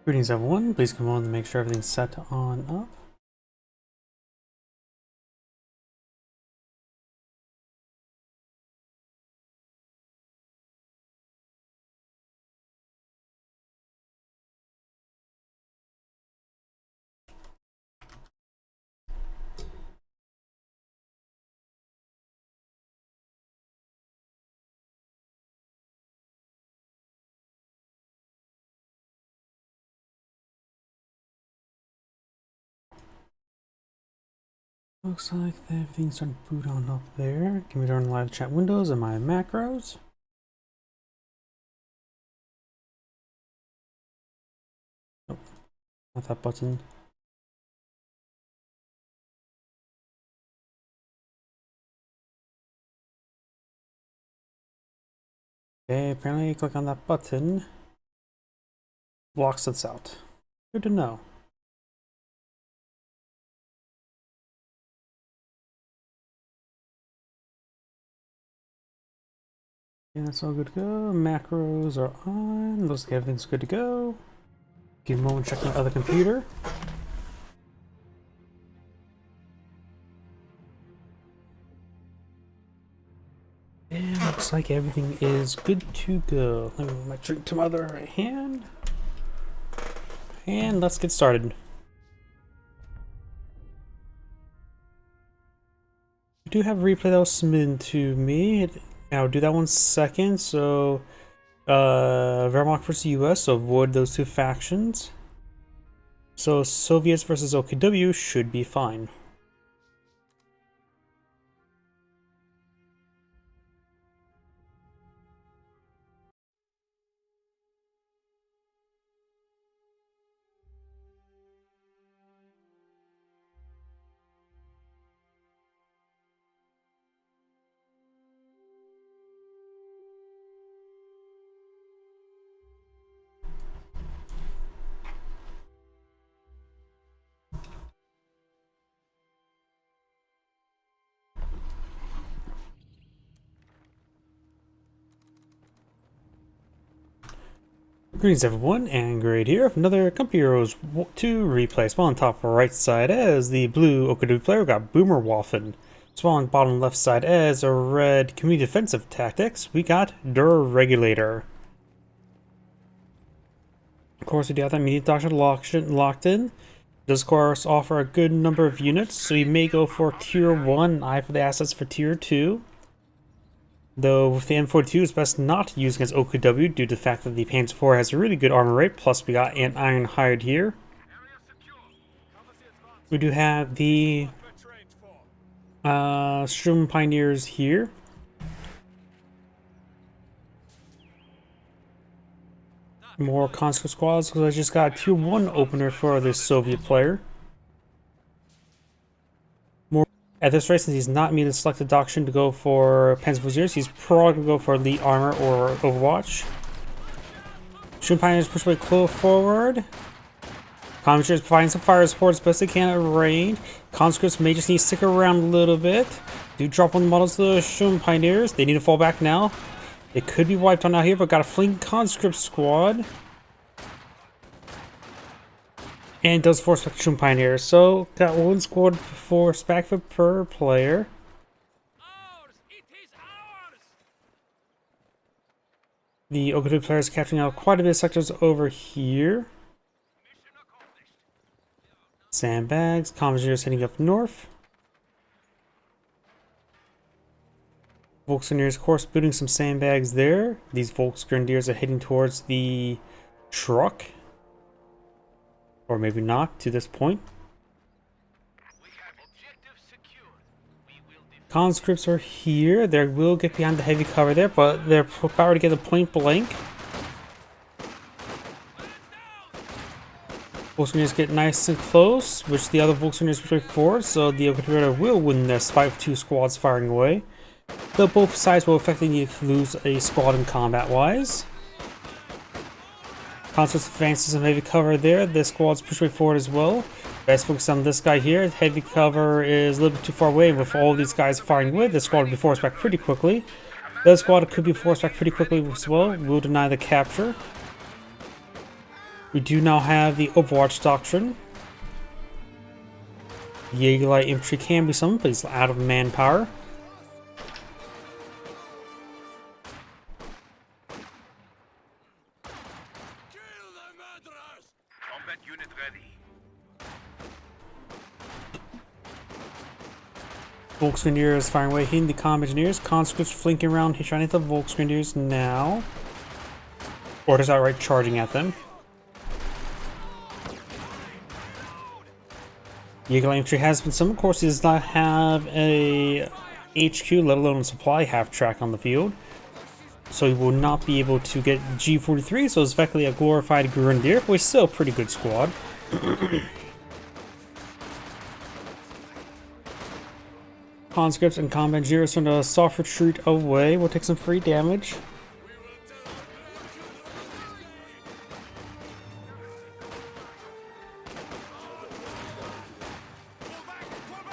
Greetings everyone, please come on and make sure everything's set on up. Looks like everything's starting to boot on up there. Can we turn live chat windows and my macros? Nope, not that button. Okay, apparently click on that button blocks us out. Good to know. Okay, that's all good to go. Macros are on. Looks like everything's good to go. Give me a moment to check my other computer. And looks like everything is good to go. Let me move my drink to my other hand. And let's get started. I do have a replay that was submitted to me. I'll do that 1 second. So, Wehrmacht versus US, so avoid those two factions. So, Soviets versus OKW should be fine. Greetings everyone, and Great here. Another Company Heroes 2 replay. Spawn on top right side as the blue OKW player, we got Boomerwaffen. Spawn on bottom left side as a red community defensive tactics, we got Der Regulator. Of course, we do have that media doctrine locked in. Does of course offer a good number of units, so we may go for tier 1, eye for the assets for tier 2. Though with the M42 it's best not to use against OKW due to the fact that the Panzer IV has a really good armor rate, plus we got an Iron Hide here. We do have the Sturm Pioneers here. More conscript squads, because I just got a tier 1 opener for this Soviet player. At this rate, since he's not meeting the selected doctrine to go for Panzer Fusiliers, he's probably going to go for Elite Armor or Overwatch. Shooting Pioneers push way close forward. Conscripts providing some fire support as best they can at range. Conscripts may just need to stick around a little bit. Do drop one models to the Shooting Pioneers. They need to fall back now. It could be wiped on out here, but got a fleeing conscript squad. And does 4 Spectrum Pioneers, so got 1 squad 4 spec per player. The OKW player is capturing out quite a bit of sectors over here. Sandbags, Commandeers heading up north. Volksgrenadiers, of course, booting some sandbags there. These Volksgrenadiers are heading towards the truck. Or maybe not to this point. Conscripts are here. They will get behind the heavy cover there, but they're about to get a point blank. Volksgrenadiers get nice and close, which the other Volksgrenadiers push forward, so the OKW will win this fight with 2 squads firing away. Though both sides will effectively lose a squad in combat-wise. Conscripts advances some heavy cover there. The squad's push way forward as well. Best focus on this guy here. Heavy cover is a little bit too far away. With all these guys firing with, the squad will be forced back pretty quickly. The other squad could be forced back pretty quickly as well. We'll deny the capture. We do now have the Overwatch Doctrine. Jaeger Light Infantry can be summoned, but he's out of manpower. Combat unit ready. Volksgrenadiers firing away, hitting the comm engineers. Conscripts flanking around, trying to hit the Volksgrenadiers now. Or just outright charging at them. Jaeger Infantry has been summoned. Of course, he does not have a HQ, let alone a supply half track on the field. So he will not be able to get G43, so it's effectively a glorified Grenadier, which is still a pretty good squad. Conscripts and combat engineers on a soft retreat away. We'll take some free damage.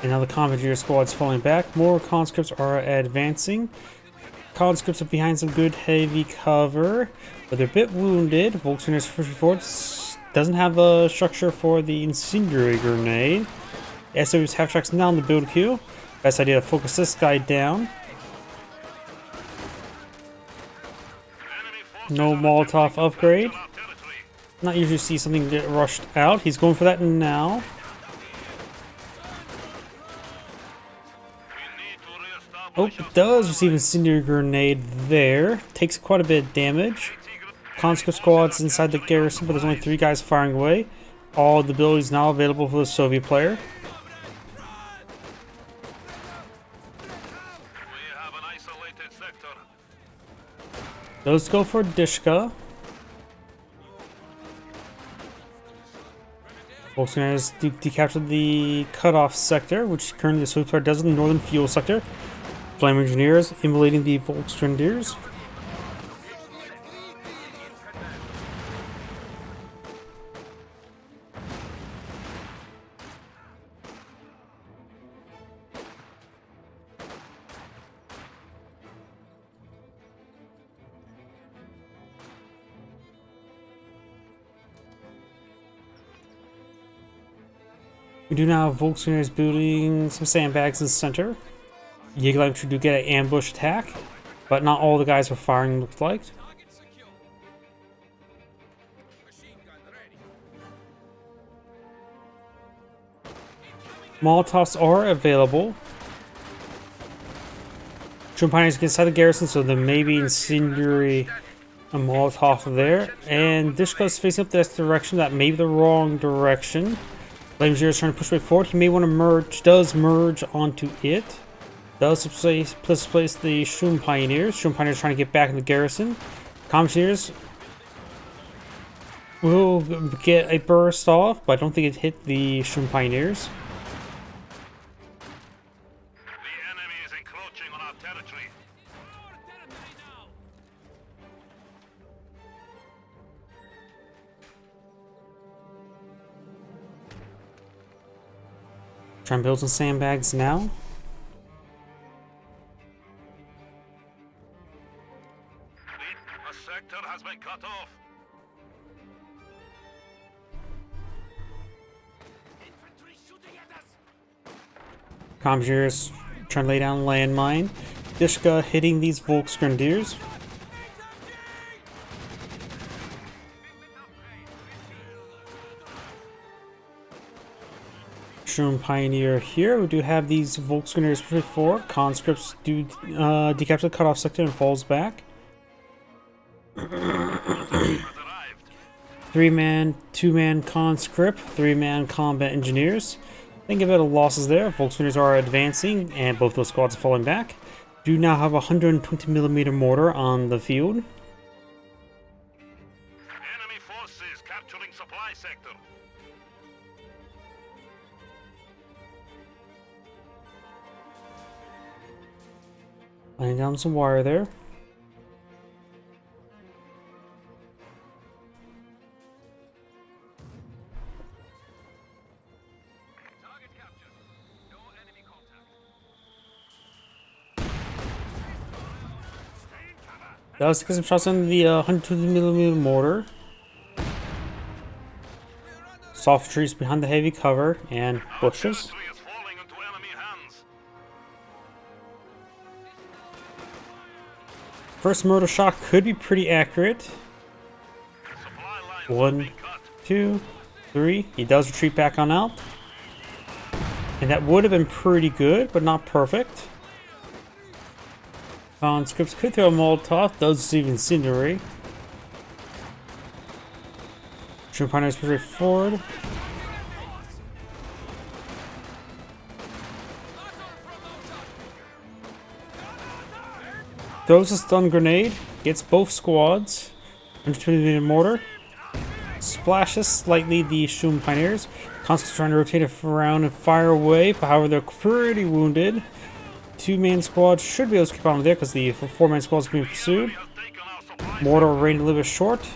And now the combat engineer squad's falling back. More conscripts are advancing. Conscripts are behind some good heavy cover, but they're a bit wounded. Volksgrenadiers pushing forward. Doesn't have a structure for the incendiary grenade. SW's half tracks now in the build queue. Best idea to focus this guy down. No Molotov upgrade. Not usually see something get rushed out. He's going for that now. Oh, it does receive incendiary grenade there. Takes quite a bit of damage. Conscript squad's inside the garrison, but there's only 3 guys firing away. All the abilities now available for the Soviet player. Let's go for Dishka. Volksgrenadiers decaptured the cutoff sector, which currently the Soviet player does in the northern fuel sector. Flame engineers immolating the Volksgrenadiers. We do now have Volksgrenadiers building some sandbags in the center. Jaeger Infantry do get an ambush attack, but not all the guys are firing, looks like. Molotovs are available. Troop pioneers get inside the garrison, so there may be incendiary a Molotov there. And Dishka's facing up this direction, that may be the wrong direction. Flame Zero is trying to push way forward. He may want to merge, does merge onto it. Does displace the Shroom Pioneers. Shroom Pioneers trying to get back in the garrison. Commandeers will get a burst off, but I don't think it hit the Shroom Pioneers. The enemy is encroaching on our territory. Try and build some sandbags now. A sector has been cut off. Infantry shooting at us. Commandeers trying to lay down landmine. Dishka hitting these Volksgrenadiers. Shroom Pioneer here. We do have these Volksgrenadiers pretty forward. Conscripts do decapture the cutoff sector and falls back. 3-man, 2-man conscript, 3-man combat engineers. Think about the losses there. Volksgrenadiers are advancing, and both those squads are falling back. Do now have a 120mm mortar on the field. Enemy forces capturing supply sector. Laying down some wire there. Target captured. No enemy contact. Stay in cover. That was because some shots on the 120mm mortar. Soft trees behind the heavy cover and bushes. Territory is falling into enemy hands. First mortar shot could be pretty accurate. Supply lines are 1, being cut. 2, 3. He does retreat back on out. And that would have been pretty good, but not perfect. Conscripts could throw a Molotov, does receive incendiary. Troop pioneers push forward. Throws a stun grenade, gets both squads. 120mm mortar. Splashes slightly the Shum pioneers. Conscripts trying to rotate it around and fire away, but however they're pretty wounded. 2-man squad should be able to keep on there because the 4-man squad is being pursued. Has taken our supply. Mortar rain a little bit short. The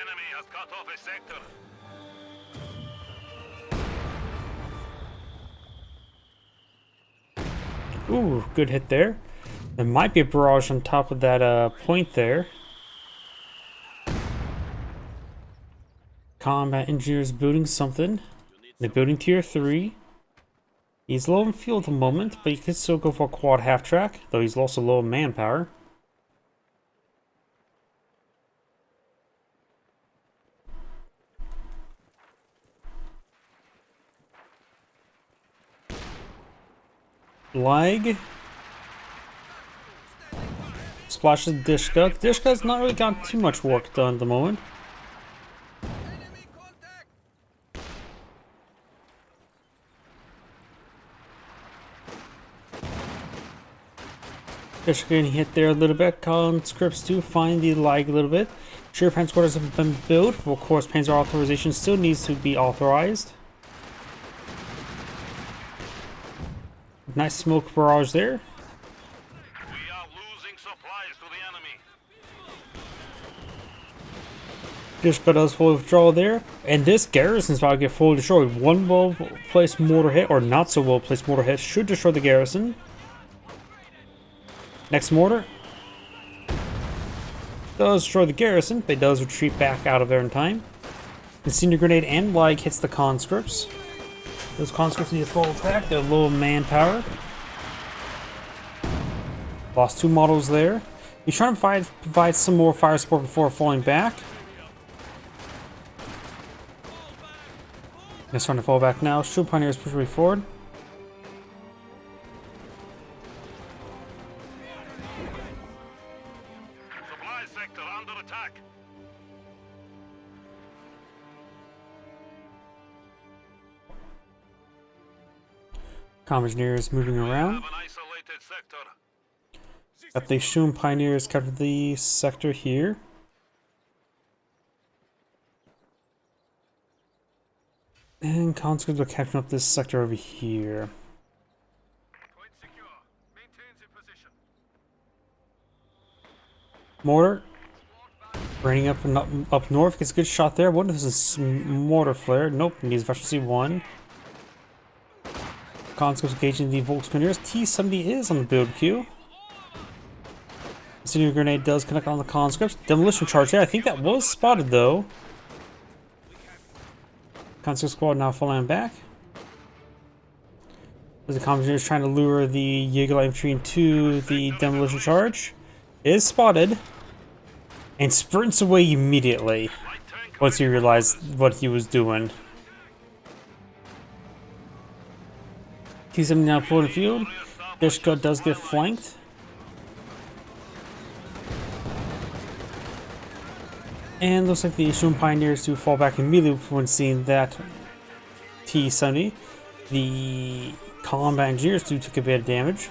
enemy has cut off a sector. Ooh, good hit there. There might be a barrage on top of that point there. Combat engineers building something. They're building tier 3. He's low in fuel at the moment, but he could still go for a quad half-track, though he's also low in manpower. Lag. Splashes Dishka. Dishka's not really got too much work done at the moment. Dishka getting hit there a little bit. Conscripts do find the lag a little bit. Sure, Panzer quarters have been built. Well, of course, Panzer authorization still needs to be authorized. Nice smoke barrage there. We are losing supplies to the enemy. Dishka does full withdrawal there. And this garrison's about to get fully destroyed. One well-placed mortar hit, or not so well-placed mortar hit, should destroy the garrison. Next mortar does destroy the garrison. They does retreat back out of there in time. Incendiary grenade and lag hits the conscripts. Those conscripts need a full attack. They're low in manpower. Lost 2 models there. He's trying to provide some more fire support before falling back. He's trying to fall back now. Shield pioneers push way forward. Supply sector under attack. Comm engineers moving around. Have an isolated sector. Got the Shum pioneers cover the sector here. And conscripts are capturing up this sector over here. Point secure. Maintains in position. Mortar raining up and up north. Gets a good shot there. What is this mortar flare? Nope, needs efficiency 1. Conscripts engaging the Volksgrenadiers. T-70 is on the build queue. Incendiary grenade does connect on the conscripts. Demolition charge there. I think that was spotted though. Conscript squad now falling back. As the commandeers trying to lure the Jaeger infantry into the demolition charge. It is spotted. And sprints away immediately once he realized what he was doing. T-70 now pulling the field. Dishka does get flanked. And looks like the Shum pioneers do fall back immediately when seeing that T-70. The combat engineers do take a bit of damage.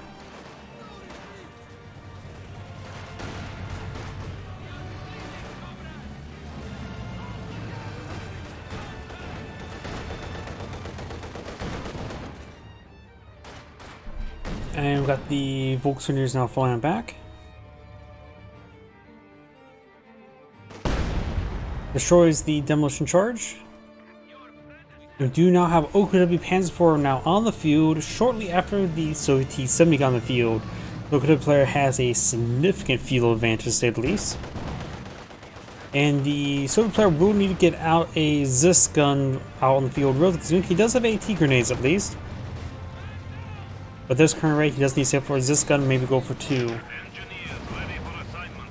And we've got the Volksgrenadiers now falling back. Destroys the demolition charge. We do now have OKW Panzer IV now on the field shortly after the Soviet T-70 got on the field. Locomotive player has a significant field advantage, to say the least. And the Soviet player will need to get out a Zis gun out on the field relatively soon. He does have AT grenades at least. But this current rate, he does need to save for a Zis gun, maybe go for 2. Engineers ready for assignment.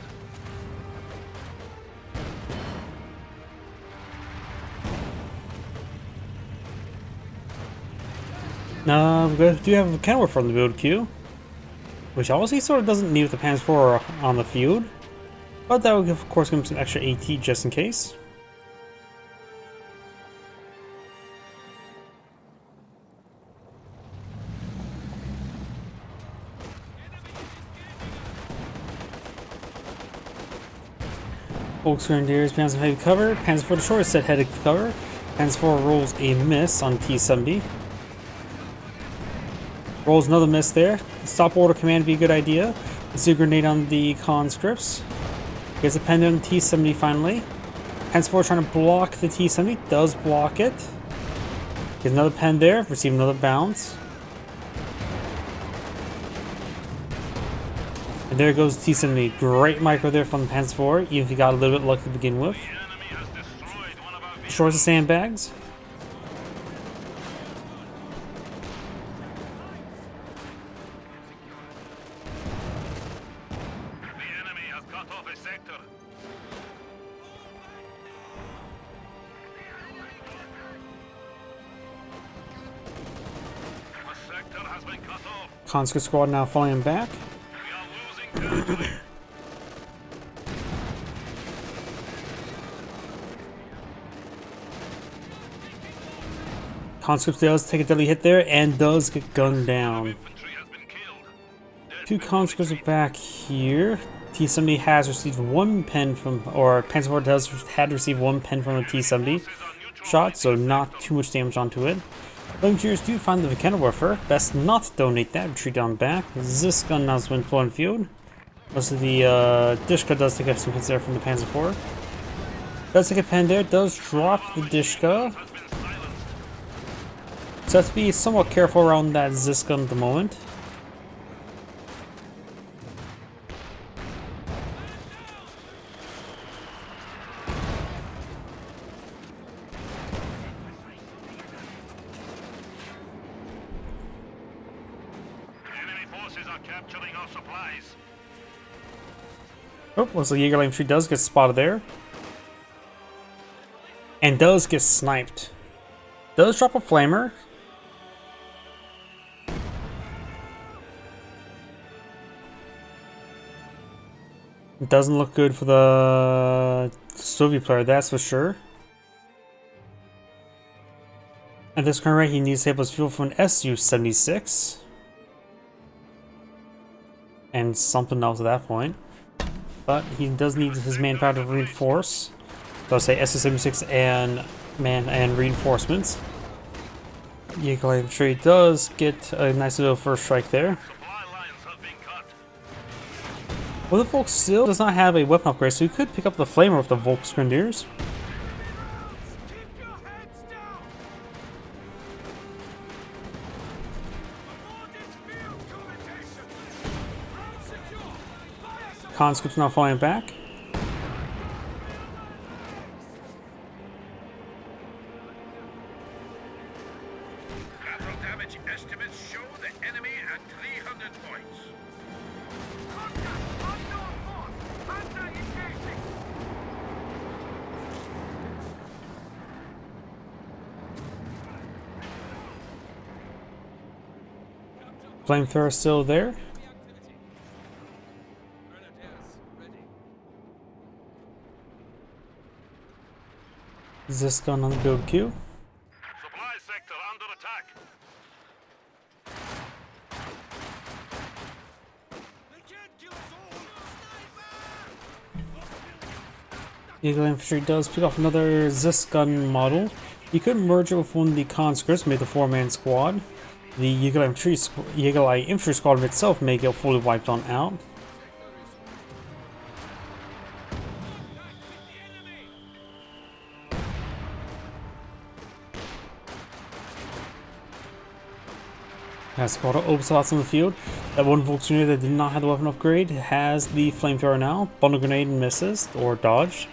Now, we do have a counter from the build queue, which obviously sort of doesn't need with the Panzer IV on the field. But that would, of course, give him some extra AT just in case. Volksgrenadiers, Panzer heavy cover. Panzer IV destroyer set headed cover. Panzer IV rolls a miss on T-70. Rolls another miss there. Stop order command would be a good idea. Let's do a grenade on the conscripts. Gets a pen on the T-70 finally. Panzer IV trying to block the T-70. Does block it. Gets another pen there. Receive another bounce. And there goes the T-70. Great micro there from the Panzer IV, even if he got a little bit lucky to begin with. The enemy has destroyed one of our vehicles. Destroys the sandbags. The enemy has cut off a sector. A sector has been cut off. Conscript squad now falling back. We are losing territory. Conscript does take a deadly hit there and does get gunned down. Infantry has been killed. Dead 2 conscripts are back here. T-70 has received 1 pen from, or Panzer IV had received 1 pen from a T-70 shot, so not too much damage onto it. Volunteers do find the Vickenwerfer. Best not to donate that. Retreat down back. This gun now has been deployed in the field. Most of the Dishka does take up some hits there from the Panzer IV. Does take a pen there. Does drop the Dishka. has been silenced. So have to be somewhat careful around that Zis gun at the moment. Enemy forces are capturing our supplies. Oh, looks like Jägerle infantry does get spotted there. And does get sniped. Does drop a flamer. It doesn't look good for the Soviet player, that's for sure. At this current rate, he needs to save his fuel from an Su-76. And something else at that point. But he does need his manpower to reinforce. So I'll say Su-76 and reinforcements. Jägerle infantry does get a nice little first strike there. Supply lines have been cut. Well, the Volk still does not have a weapon upgrade, so he could pick up the flamer with the Volksgrenadiers. Conscript's now falling back. Lateral damage estimates show the enemy at 300 points. Flamethrower still there. Is this gun on the build queue? Supply sector under attack. Jägerle infantry does pick off another Zis gun model. You could merge it with one of the conscripts, make the 4-man squad. The Jägerle infantry squad itself may get fully wiped on out. Has squad of Ocelots in the field. That one Volkswagen that did not have the weapon upgrade has the flamethrower now. Bundle grenade misses or dodged.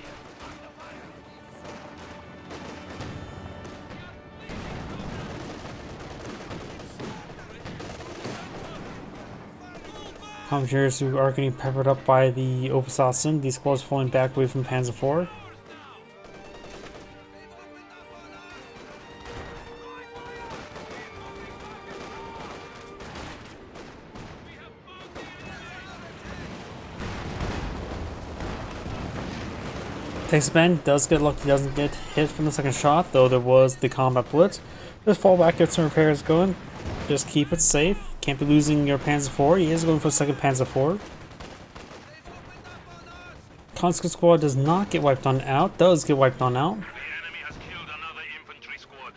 Commanders who are getting peppered up by the Obersachsen. These squads falling back away from Panzer IV. Takes a bend, does get lucky, doesn't get hit from the second shot, though there was the combat blitz. Just fall back, get some repairs going. Just keep it safe. Can't be losing your Panzer IV. He is going for the second Panzer IV. Conscript squad does not get wiped on out, does get wiped on out. The enemy has killed another infantry squad.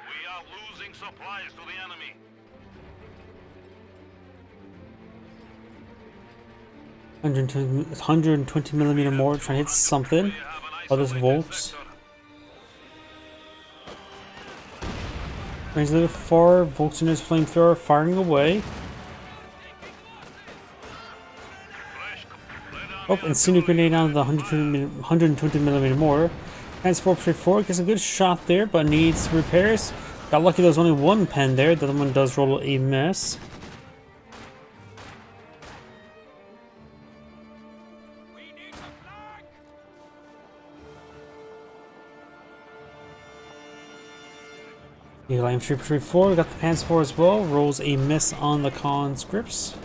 We are losing supplies to the enemy. $120mm more trying to hit something. Oh, this Volks. Range a little far. Volks in his flamethrower firing away. Oh, incendiary grenade on the 120mm mortar. Panzer IV straight forward, gets a good shot there, but needs repairs. Got lucky there was only one pen there, the other one does roll a miss. Eagle infantry straight forward, got the Panzer IV as well, rolls a miss on the conscripts.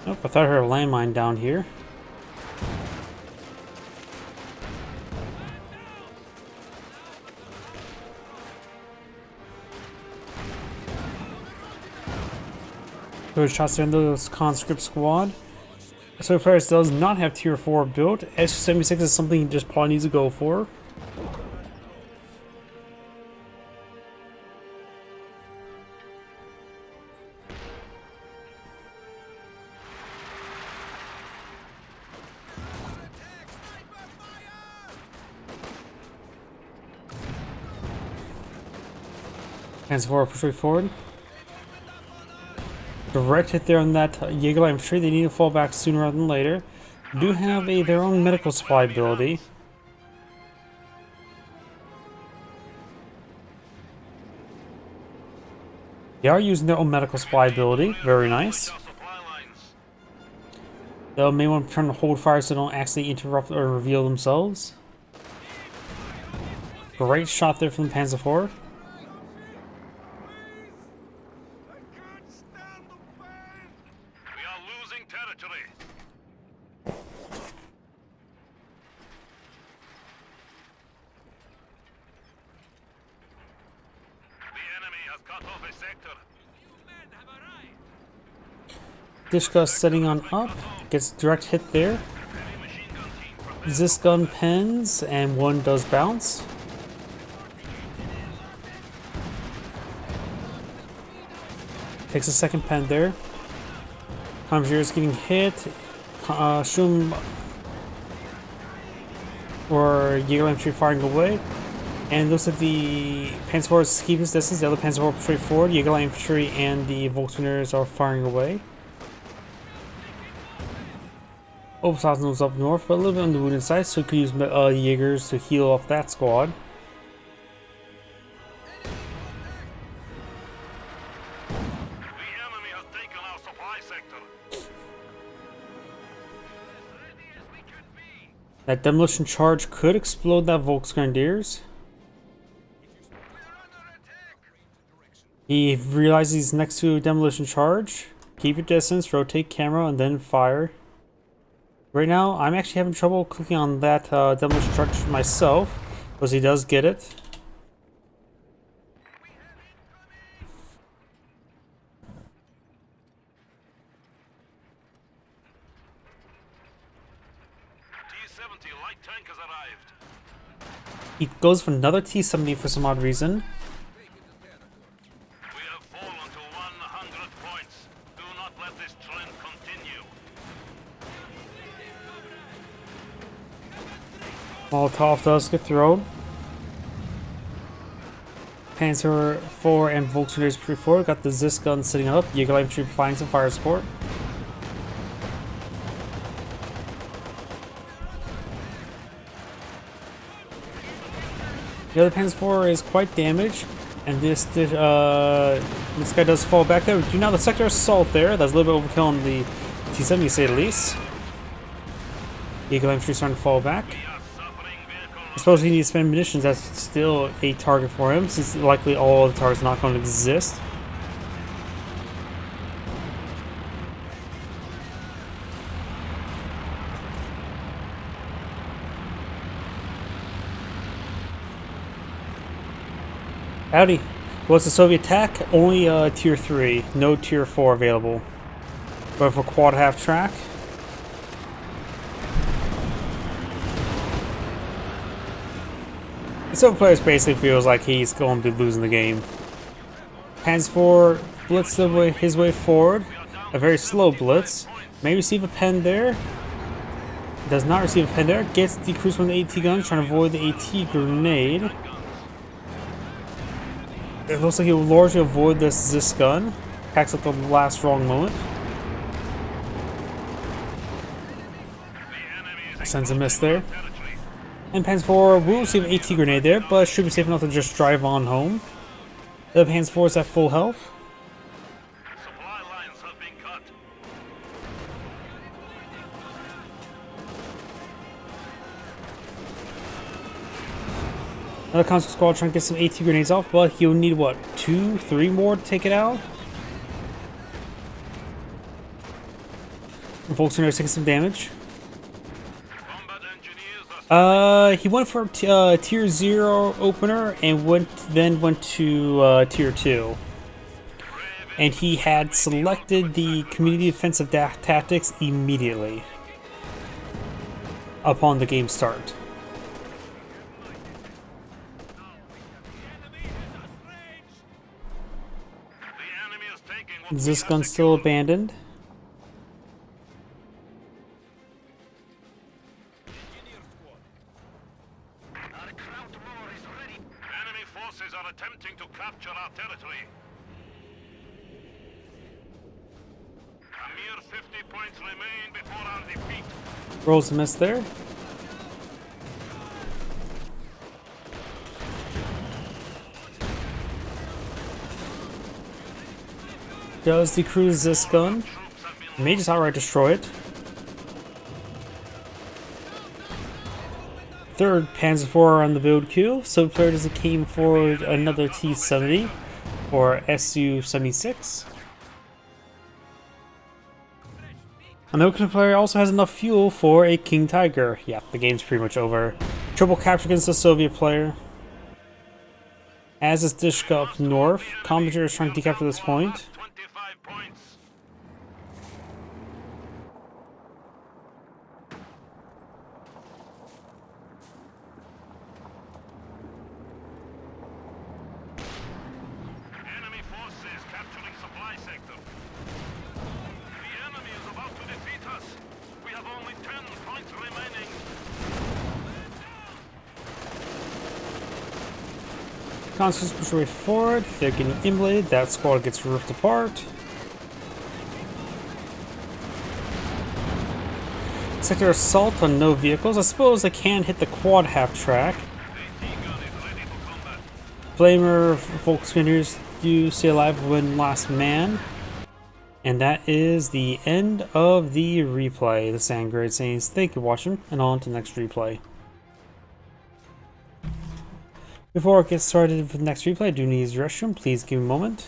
Nope, I thought I heard a landmine down here. Good shots there in those conscript squad. So Paris does not have tier 4 built. S76 is something he just probably needs to go for. Panzer IV push right forward. Direct hit there on that Jaeger infantry. They need to fall back sooner rather than later. Do have their own medical supply ability. They are using their own medical supply ability. Very nice. They may want to turn to hold fire so they don't accidentally interrupt or reveal themselves. Great shot there from the Panzer IV. Dishka setting on up, gets direct hit there. This gun pens and one does bounce. Takes a second pen there. Commandeer is getting hit. Shum or Jaeger infantry firing away. And looks like the Panzer IV is keeping his distance. The other Panzer IV straight forward. Jaeger infantry and the Volkswageners are firing away. Obersachsen was up north, but a little bit on the wounded side, so he could use Jaegers to heal off that squad. The enemy has taken our supply sector. That demolition charge could explode that Volksgrenadiers. He realizes he's next to a demolition charge. Keep your distance, rotate camera, and then fire. Right now, I'm actually having trouble clicking on that demolition charge myself, because he does get it. T-70 light tank has arrived. He goes for another T-70 for some odd reason. We have fallen to 100 points. Do not let this trend continue. Molotov does get thrown. Panzer IV and Volkswagen pretty forward. Got the Zis gun sitting up. Jaeger infantry providing some fire support. The other Panzer IV is quite damaged, and this guy does fall back there. We do now the sector assault there. That's a little bit overkill on the T-70 to say the least. Jaeger infantry starting to fall back. I suppose he needs to spend munitions. That's still a target for him, since likely all the targets are not going to exist. Howdy. What's the Soviet attack? Only tier 3, no tier 4 available. But for quad half track. The Soviet player basically feels like he's going to be losing the game. Panzer IV blitzed his way forward. A very slow blitz. May receive a pen there. Does not receive a pen there. Gets the cruise from the AT gun, trying to avoid the AT grenade. It looks like he will largely avoid this gun. Packs up the last wrong moment. Sends a miss there. And Panzer IV will receive an AT grenade there, but should be safe enough to just drive on home. The Panzer IV is at full health. Supply lines have been cut. Another console squad trying to get some AT grenades off, but he'll need what, 2, 3 more to take it out? Volkswagen is taking some damage. He went for tier 0 opener and then went to tier 2. And he had selected the community defensive tactics immediately upon the game start. Is this gun still abandoned? Enemy forces are attempting to capture our territory. A mere 50 points remain before our defeat. Rolls a miss there. Does decruise this gun? May just outright destroy it. Third Panzer IV on the build queue. So player doesn't came forward another T-70 or Su-76. And the Oakland player also has enough fuel for a King Tiger. Yeah, the game's pretty much over. Triple capture against the Soviet player. As is Dishka up north. Commander is trying to decapture this point. 25 points. Enemy forces capturing supply sector. The enemy is about to defeat us. We have only 10 points remaining. Constance push way forward. They're getting immolated. That squad gets ripped apart. Sector assault on no vehicles. I suppose they can hit the quad half track. The T-gun is ready for combat. Flamer Volkswageners do stay alive when last man. And that is the end of the replay. The Sandgrade saying thank you for watching, and on to the next replay. Before I get started with the next replay, I do need to use the restroom. Please give me a moment.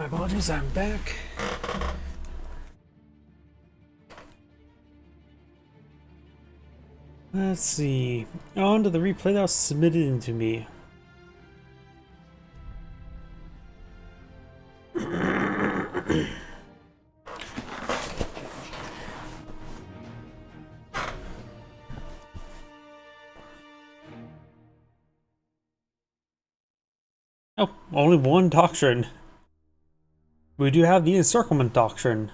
My apologies, I'm back. Let's see. On to the replay that was submitted into me. Oh, only one doctrine. We do have the encirclement doctrine.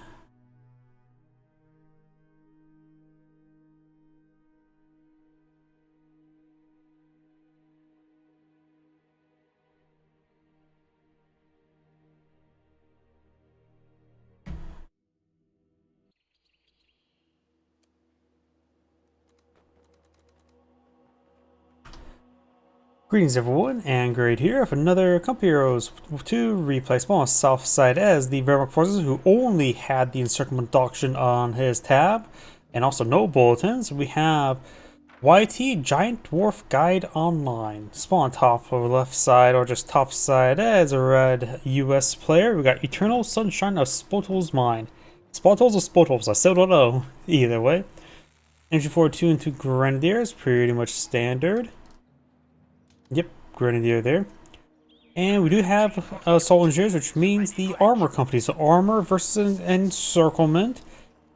Greetings everyone, and Great here with another Company Heroes 2 replay spawn on South Side as the Wehrmacht forces who only had the encirclement doctrine on his tab, and also no bulletins. We have YT Giant Dwarf Guide Online. Spawn top or left side or just top side as a red US player. We got Eternal Sunshine of Spotol's Mine. Spotol's or Spotol's, I still don't know. Either way. Entry 4-2 and 2 Grenadiers, pretty much standard. Yep, Grenadier there. And we do have Assault Engineers, which means the armor company. So armor versus encirclement.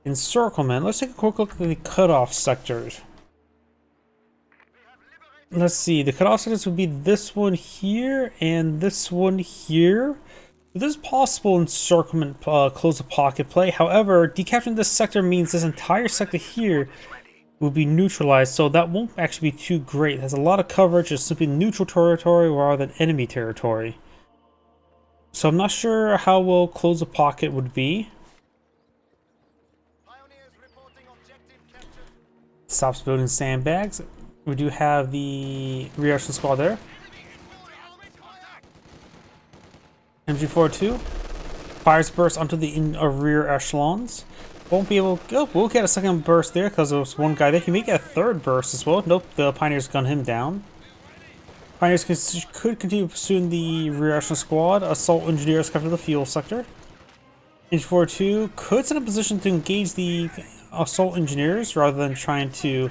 Encirclement. Let's take a quick look at the cutoff sectors. Let's see. The cutoff sectors would be this one here and this one here. This is possible encirclement close the pocket play. However, decapturing this sector means this entire sector here will be neutralized, so that won't actually be too great. It has a lot of coverage. It's simply neutral territory rather than enemy territory. So I'm not sure how well close the pocket would be. Stops building sandbags. We do have the rear echelon squad there. MG42 fires burst onto the rear echelons. Won't be able to. Oh, we'll get a second burst there because there was one guy there. He may get a third burst as well. Nope, the Pioneers gun him down. Pioneers could continue pursuing the rear echelon squad. Assault Engineers cover the fuel sector. Inch 4-2 could set a position to engage the Assault Engineers rather than trying to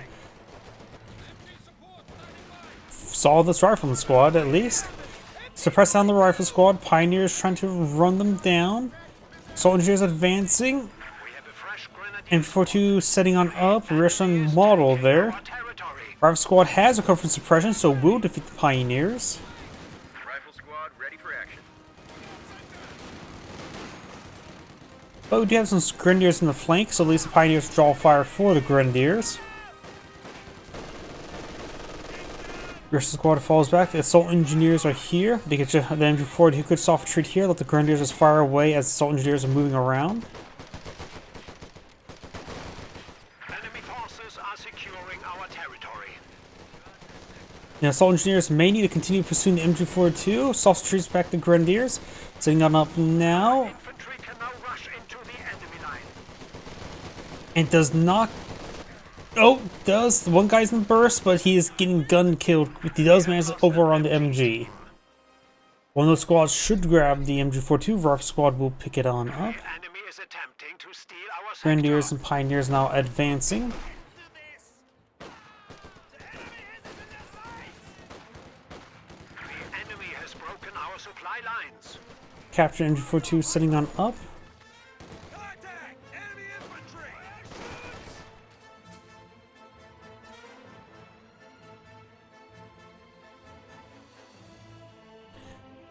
solve this rifleman squad at least. Suppress down the rifle squad. Pioneers trying to run them down. Assault Engineers advancing. M42 setting on up, Russian model there. Rifle squad has recovered from suppression, so will defeat the Pioneers. Rifle squad ready for action. But we do have some Grenadiers in the flank, so at least the Pioneers draw fire for the Grenadiers. Russian squad falls back. The Assault Engineers are here. They get the MG40 who could soft retreat here, let the Grenadiers just fire away as the Assault Engineers are moving around. The Assault Engineers may need to continue pursuing the MG42. Soft retreats back the Grenadiers. Setting on up now. Infantry can now rush into the enemy line. And does not. Oh, does. One guy's in burst, but he is getting gun killed. He does manage to overrun the MG. One of those squads should grab the MG42. Rifle squad will pick it on up. Enemy is attempting to steal our sector. Grenadiers and Pioneers now advancing. Supply lines. Capture MG42 setting on up. Contact! Enemy infantry!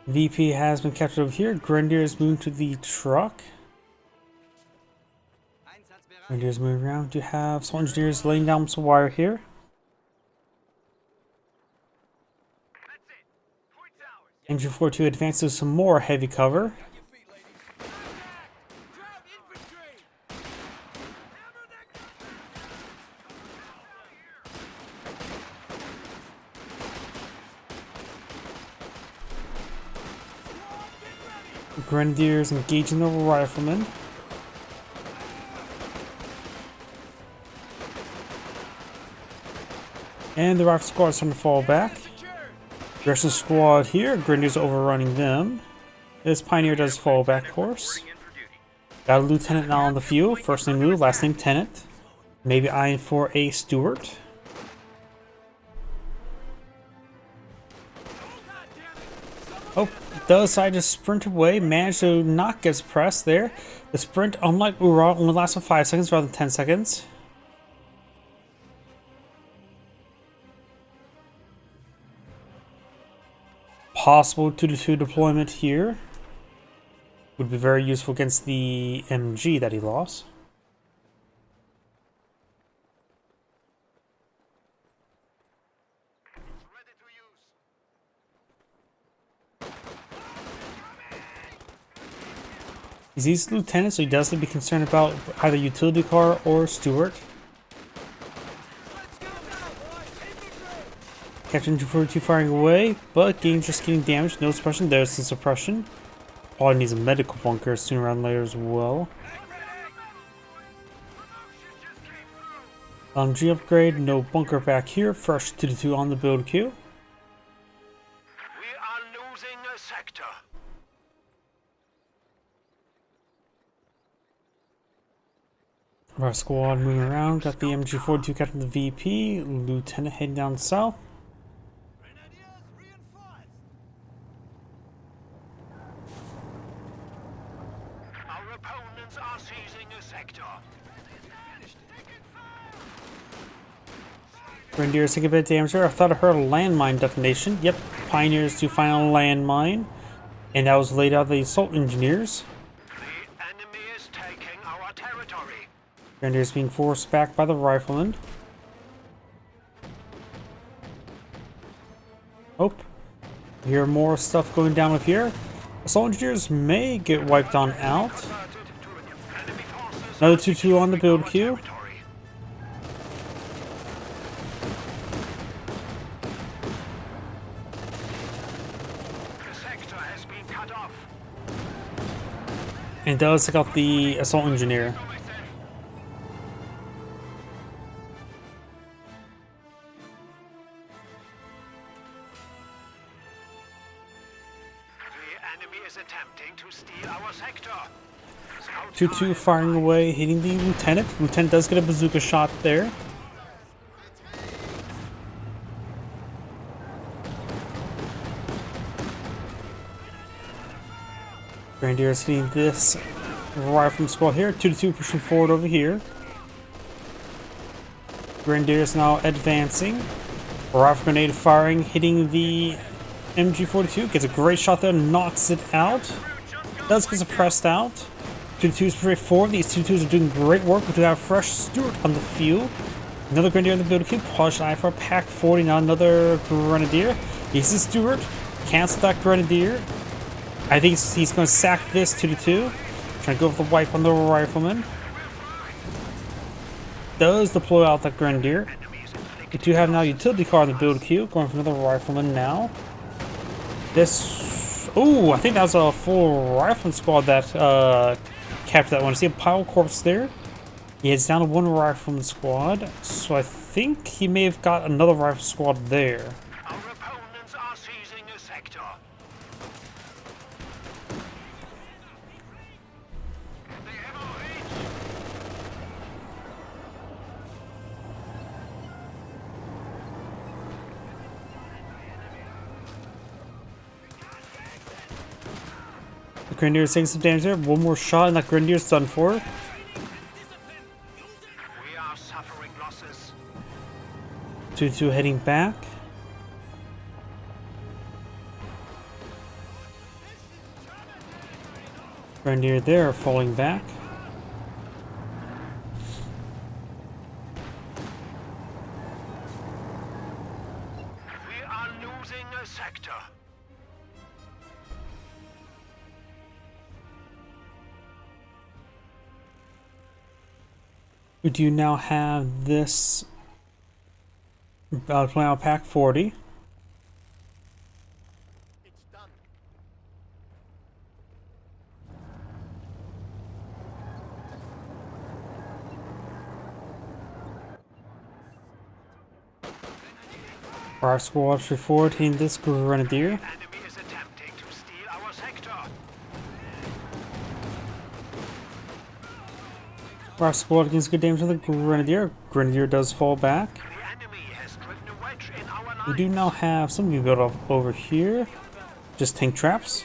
VP has been captured over here. Grenadiers moving to the truck. Grenadiers moving around. Do have some engineers laying down some wire here. MG42 advances some more heavy cover. Grenadiers engaging the riflemen. And the rifle squad is starting to fall back. Russian squad here, Grenadiers overrunning them. This Pioneer does fall back course. Got a lieutenant now on the field. First name Lou, last name Tennant. Maybe eyeing for a Stewart. Oh, does decide to sprint away. Managed to not get suppressed there. The sprint, unlike Ura, only lasts for 5 seconds rather than 10 seconds. Possible 2-2 deployment here. Would be very useful against the MG that he lost. He's lieutenant, so he does need to be concerned about either utility car or Stewart. Captain 242 firing away, but just getting damaged. No suppression. There's the suppression. Probably needs a medical bunker sooner or later as well. G upgrade, no bunker back here. Fresh 2-2 on the build queue. We are losing a sector. Our squad moving around. Got the MG42 captain the VP. Lieutenant heading down south. Our opponents are seizing a sector. Grenadiers take a bit of damage there. I thought I heard a landmine detonation. Yep, Pioneers to find a landmine. And that was laid out by the assault engineers. The enemy is taking our territory. Grenadiers being forced back by the riflemen. Oh, hear more stuff going down up here. Assault engineers may get wiped on out. Another 2-2 on the build queue. The sector has been cut off. And does take out the assault engineer. The enemy is attempting to steal our sector. 2-2 firing away, hitting the lieutenant. Lieutenant does get a bazooka shot there. Grenadiers hitting this rifle squad here. 2-2 pushing forward over here. Grenadiers now advancing. Rifle grenade firing, hitting the MG42. Gets a great shot there, knocks it out. Does get suppressed out. 2-2 is pretty forward. These 2-2s are doing great work. We do have fresh Stewart on the field. Another Grenadier on the build queue. Polish eye for Pack 40. Now another Grenadier. He's a Stewart. Cancel that Grenadier. I think he's going to sack this 2-2. Trying to go for the wipe on the rifleman. Does deploy out that Grenadier. We do have now utility car on the build queue. Going for another rifleman now. This... Ooh, I think that was a full rifleman squad that captured that one. See a pile corpse there? He heads down to one rifleman squad. So I think he may have got another rifle squad there. Our opponents are seizing a sector. They have our reach. The Grenadier's taking some damage there. One more shot and that Grenadier's done for. We are suffering losses. 2-2 heading back. Grenadier there falling back. We are losing a sector. We do now have this playing out Pack 40. It's done. Our squad should forward hitting this Grenadier. Enemy is attempting to steal our sector. Our squad gains good damage on the Grenadier. Grenadier does fall back. The enemy has driven a wedge in our We line. do now have something built up over here. Just tank traps.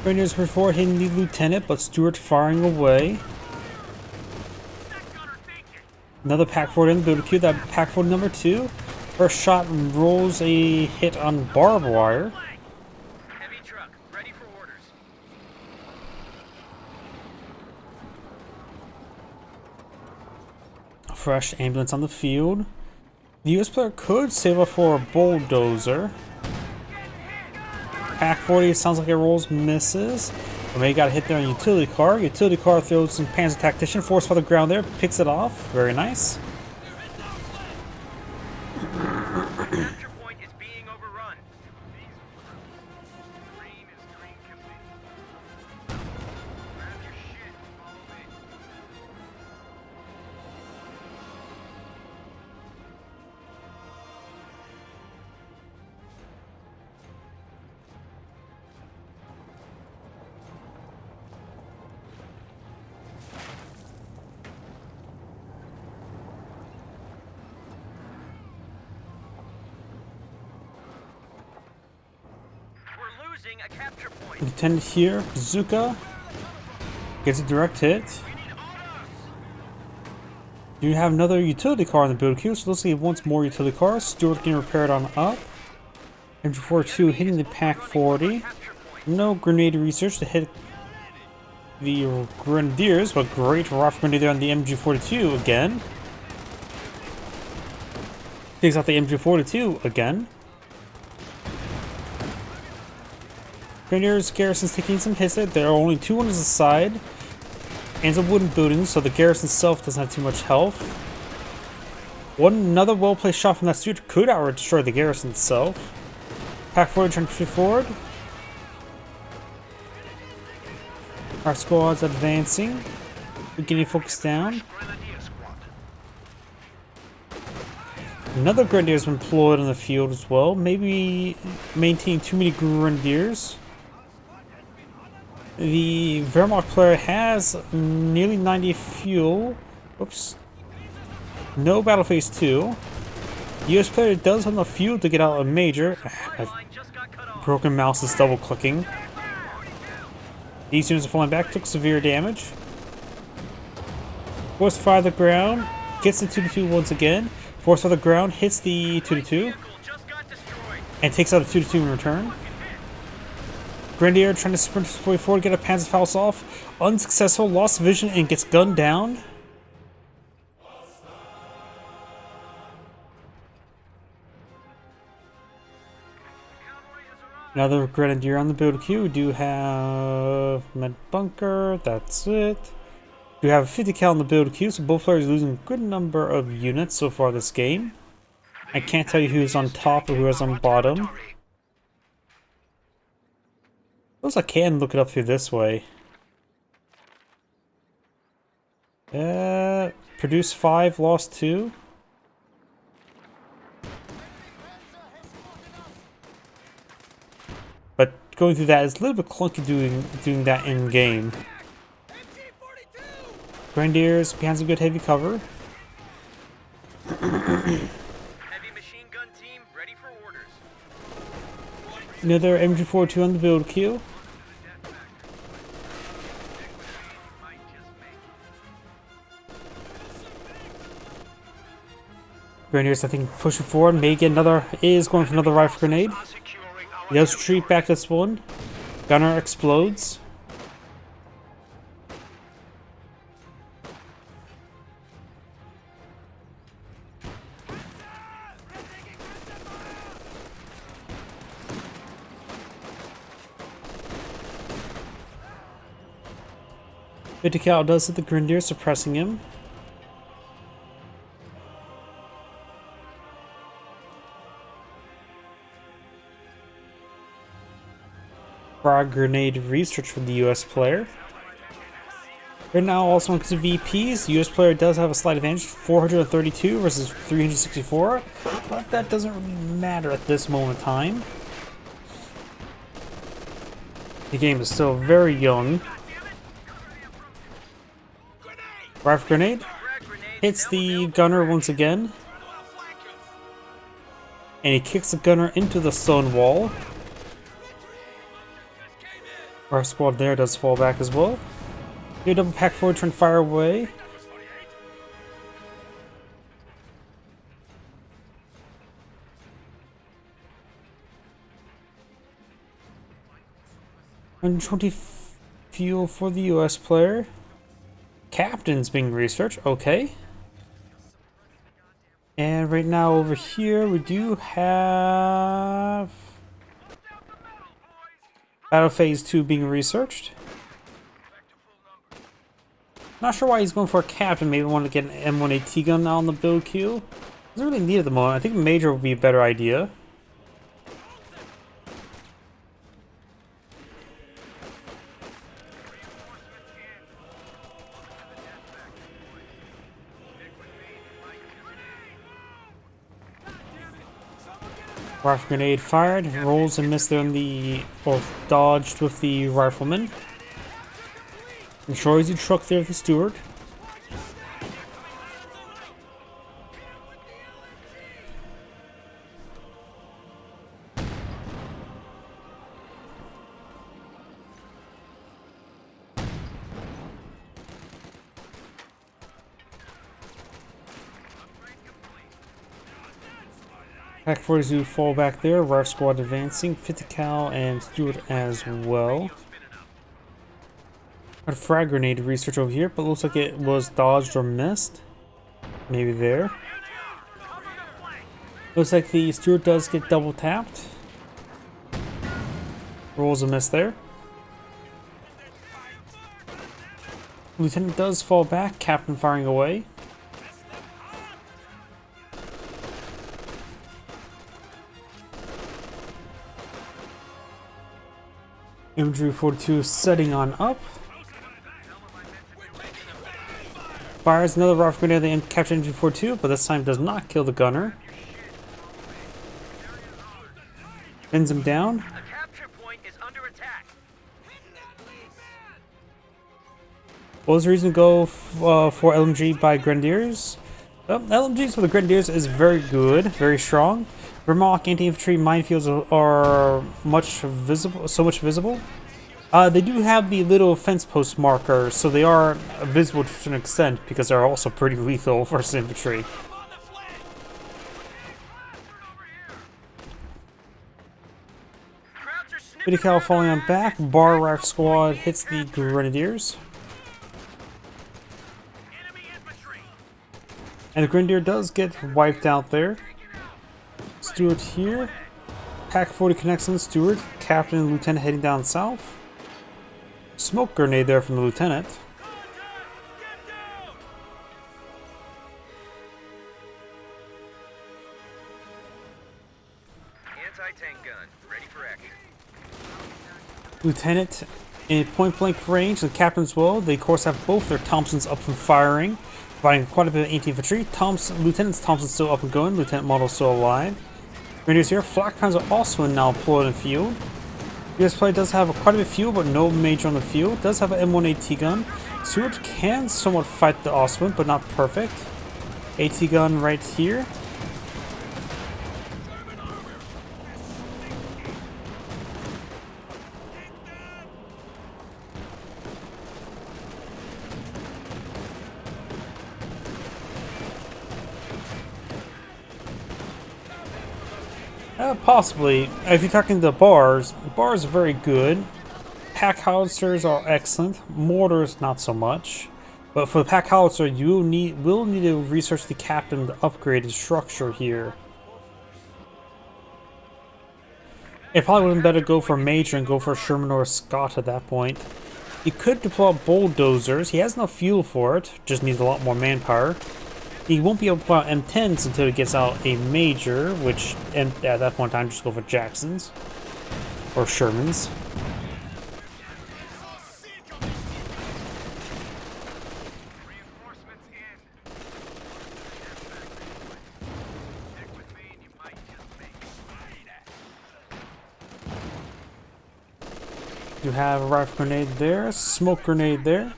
Grenadiers before hitting the lieutenant, but Stuart firing away. Another pack forward in the build queue. That pack forward number 2. First shot rolls a hit on barbed wire. Heavy truck, ready for orders. Fresh ambulance on the field. The US player could save up for a bulldozer. Pack 40 sounds like it rolls misses. But maybe got a hit there on utility car. Utility car throws some Panzer Tactician. Force for the ground there. Picks it off. Very nice. Capture point is being overrun. Green is green can be. Grab your shit and follow me. We're losing a capture point. Lieutenant here. Bazooka. Gets a direct hit. We need autos. You have another utility car in the build queue, so let's see once more utility cars. Stuart getting repaired on up. MG42 hitting the pack 40. Capture point. No grenade research to hit the Grenadiers, but great rough grenade there on the MG42 again. Takes out the MG42 again. Grenadiers garrison's taking some hits there. There are only 2 on the side. And some wooden buildings, so the garrison itself doesn't have too much health. Another well-placed shot from that suit could outright destroy the garrison itself. Pack forward, trying to push forward. Our squad's advancing. We're getting focused down. Grenadier squad. Another Grenadier's been deployed on the field as well. Maybe maintaining too many Grenadiers. The Wehrmacht player has nearly 90 fuel. Whoops. No battle phase 2. The US player does have enough fuel to get out a major. Line just got cut off. Broken mouse is double clicking. These units are falling back, took severe damage. Force fire the ground, gets the 2-2 once again. Force fire the ground, hits the 2-2, Vehicle just got destroyed. and takes out a 2-2 in return. Grenadier trying to sprint his way forward, get a Panzerfaust off. Unsuccessful, lost vision, and gets gunned down. Another Grenadier on the build queue. We do have Med Bunker, that's it. We have 50 cal on the build queue, so both players losing a good number of units so far this game. I can't tell you who's on top or who is on bottom. Suppose I can look it up through this way. Produced 5, lost 2. But going through that is a little bit clunky doing that in game. Grenadiers behind some good heavy cover. Heavy machine gun team ready for orders. Another MG42 on the build queue. Grenadiers, I think, pushing forward. May get another. Is going for another rifle grenade. They'll retreat back this one. Gunner explodes. Cal does hit the Grenadier, suppressing him. Frog grenade research from the US player. Right now, also when it comes to VPs, the US player does have a slight advantage, 432 versus 364, but that doesn't really matter at this moment in time. The game is still very young. Rifle grenade hits the gunner once again, and he kicks the gunner into the stone wall. Our squad there does fall back as well. You double pack forward, turn fire away. $120 fuel for the US player. Captain's being researched, okay. And right now over here we do have Battle Phase 2 being researched. Not sure why he's going for a captain. Maybe want to get an M1AT gun on the build queue. Doesn't really need it at the moment. I think Major would be a better idea. Rifle grenade fired, rolls and missed there on the, or dodged with the rifleman. Destroys the truck there with the steward. Pack 42 fall back there, Rifle Squad advancing, 50 cal and Stewart as well. Got a frag grenade research over here, but looks like it was dodged or missed. Maybe there. Looks like the Stewart does get double tapped. Rolls a miss there. Lieutenant does fall back, Captain firing away. Infantry 42 setting on up. Fires another rifle grenade and capture Infantry 42, but this time does not kill the gunner. Pins him down. The capture point is under attack. What was the reason to go for LMG by Grenadiers? Well, LMGs for the Grenadiers is very good, very strong. Vermont anti-infantry minefields are much visible, so much visible. They do have the little fence post markers, so they are visible to an extent because they're also pretty lethal versus infantry. Bitty Cal falling on back, Bar Rifle Squad hits the Grenadiers. And the Grenadier does get wiped out there. Stewart here. Pack 40 connects on the Stewart. Captain and Lieutenant heading down south. Smoke grenade there from the Lieutenant. Anti-tank gun, ready for action. Lieutenant in point blank range, and Captain as well. They of course have both their Thompsons up and firing, providing quite a bit of anti-infantry. Lieutenant's Thompson's still up and going. Lieutenant model still alive. Grenadiers here. Flak Pounds are also now deployed in the field. US player does have quite a bit of fuel, but no major on the field. Does have an M1AT gun. Stewart can somewhat fight the Oswin, but not perfect. AT gun right here. Possibly. If you're talking the bars are very good. Pack howitzers are excellent. Mortars, not so much. But for the pack howitzer, you will need to research the captain to upgrade his structure here. It probably would have been better to go for a major and go for a Sherman or a Scott at that point. He could deploy bulldozers. He has enough fuel for it. Just needs a lot more manpower. He won't be able to put out M10s until he gets out a major, which at that point in time just go for Jacksons or Shermans. have a rifle grenade there, smoke grenade there.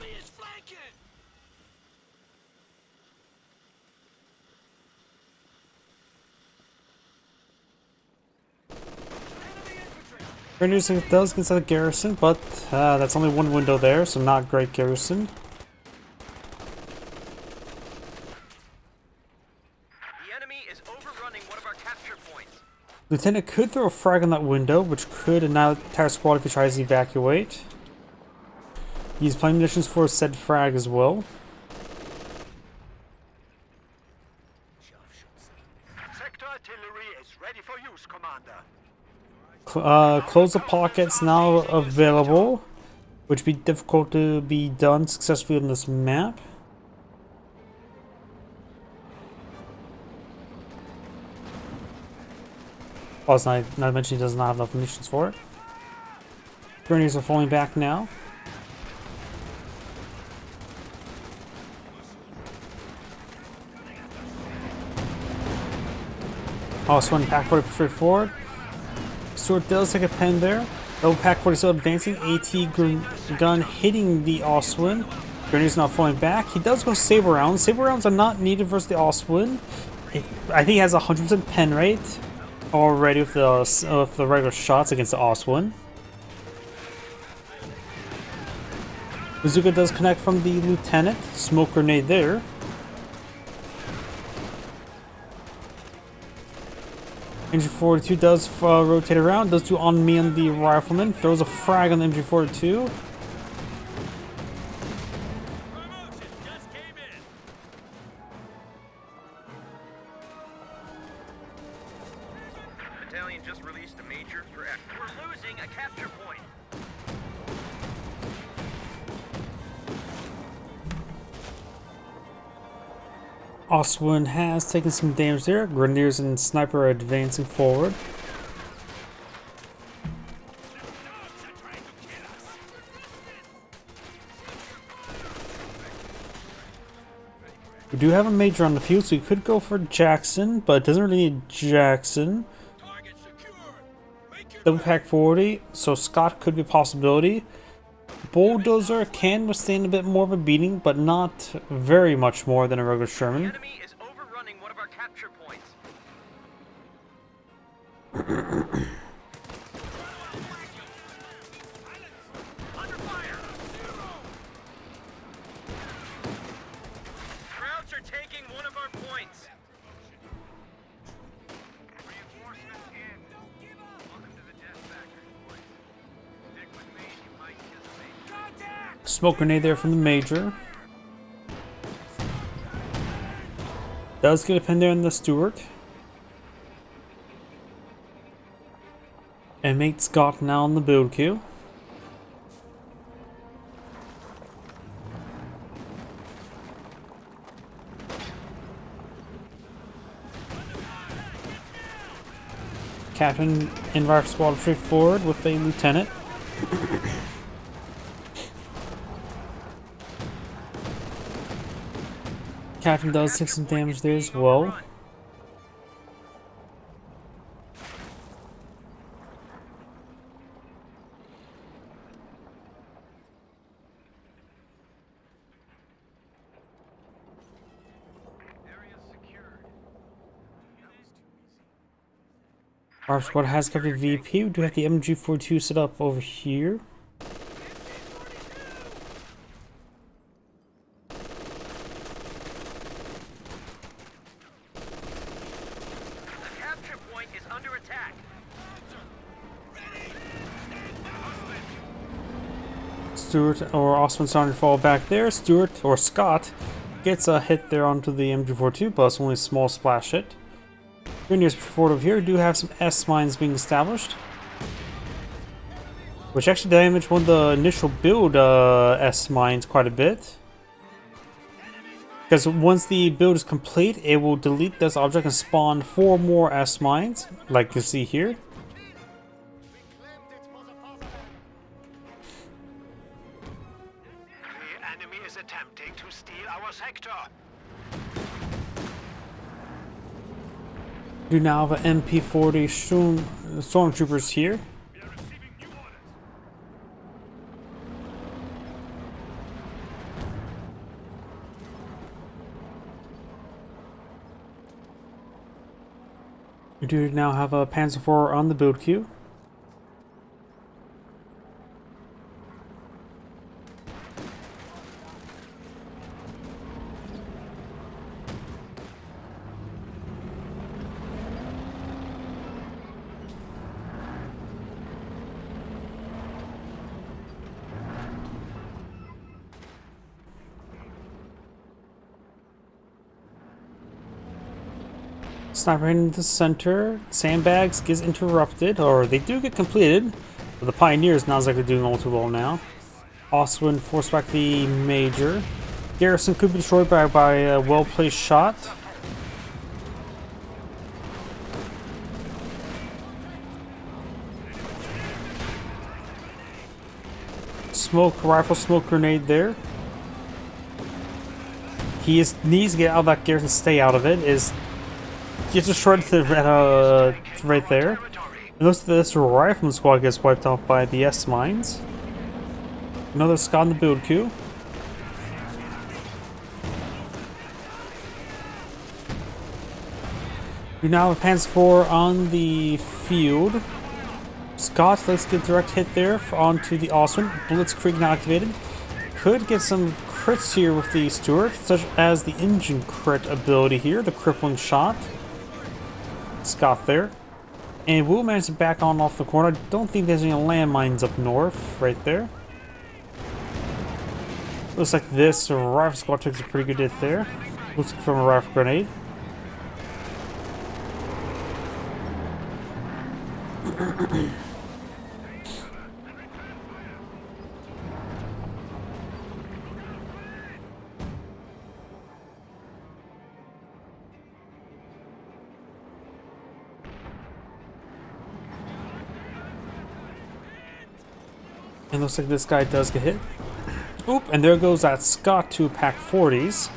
Grenadiers does get a garrison, but that's only one window there, so not great garrison. The enemy is overrunning one of our capture points. Lieutenant could throw a frag on that window, which could annihilate the entire squad if he tries to evacuate. Use plenty of munitions for said frag as well. Sector artillery is ready for use, Commander. Close the pockets now available, which would be difficult to be done successfully on this map. Also, not to mention he does not have enough munitions for it. Grenadiers are falling back now. Also, one pack 40 straight forward. Stuart does take a pen there. Double pack 40 still advancing. AT gun hitting the Oswin. Grenadiers not falling back. He does go saber rounds. Saber rounds are not needed versus the Oswin. I think he has 100% pen rate already with the regular shots against the Oswin. Bazooka does connect from the lieutenant. Smoke grenade there. MG42 does rotate around, does do on me on the rifleman, throws a frag on the MG42. Battalion just released a major for F. We're losing a capture point. Oswin has taken some damage there. Grenadiers and sniper are advancing forward. We do have a major on the field, so we could go for Jackson, but it doesn't really need Jackson. Double pack 40, so Scott could be a possibility. Bulldozer can withstand a bit more of a beating, but not very much more than a regular Sherman. The enemy is overrunning one of our capture points. Under fire! Krauts are taking one of our points. Reinforcements in. Don't give up. Welcome to the death factory, boys. Stick with me, you might kiss me. Contact! Smoke grenade there from the major. Does get a pin there in the Stewart. And mate Scott now on the build queue. Captain in rifle squad straight forward with a lieutenant. Captain does take some damage there as well. Our squad has kept a VP. We do have the MG42 set up over here. The capture point is under attack. Stewart or Osman starting to fall back there. Stewart or Scott gets a hit there onto the MG42, but it's only a small splash hit. Grenadiers forward over here do have some S mines being established, which actually damaged one of the initial build S mines quite a bit. Because once the build is complete, it will delete this object and spawn 4 more S mines, like you see here. The enemy is attempting to steal our sector. We do now have an MP40 stormtroopers here. We are receiving new orders. We do now have a Panzer IV on the build queue. Sniper in the center. Sandbags gets interrupted, or they do get completed. But the Pioneers not exactly doing all too well now. Oswin forced back the Major. Garrison could be destroyed by a well-placed shot. Rifle smoke grenade there. Needs to get out of that garrison, stay out of it. Gets destroyed right there. And looks like this rifleman squad gets wiped off by the S mines. Another Scot in the build queue. We now have Panzer IV on the field. Scott, let's get direct hit there onto the Austrian. Blitzkrieg now activated. Could get some crits here with the Stuart, such as the engine crit ability here, the crippling shot. Scott there. And we'll manage to back on off the corner. I don't think there's any landmines up north, right there. Looks like this rifle squad takes a pretty good hit there. Looks like from a rifle grenade. And looks like this guy does get hit. Oop, and there goes that Scott 2 pack 40s.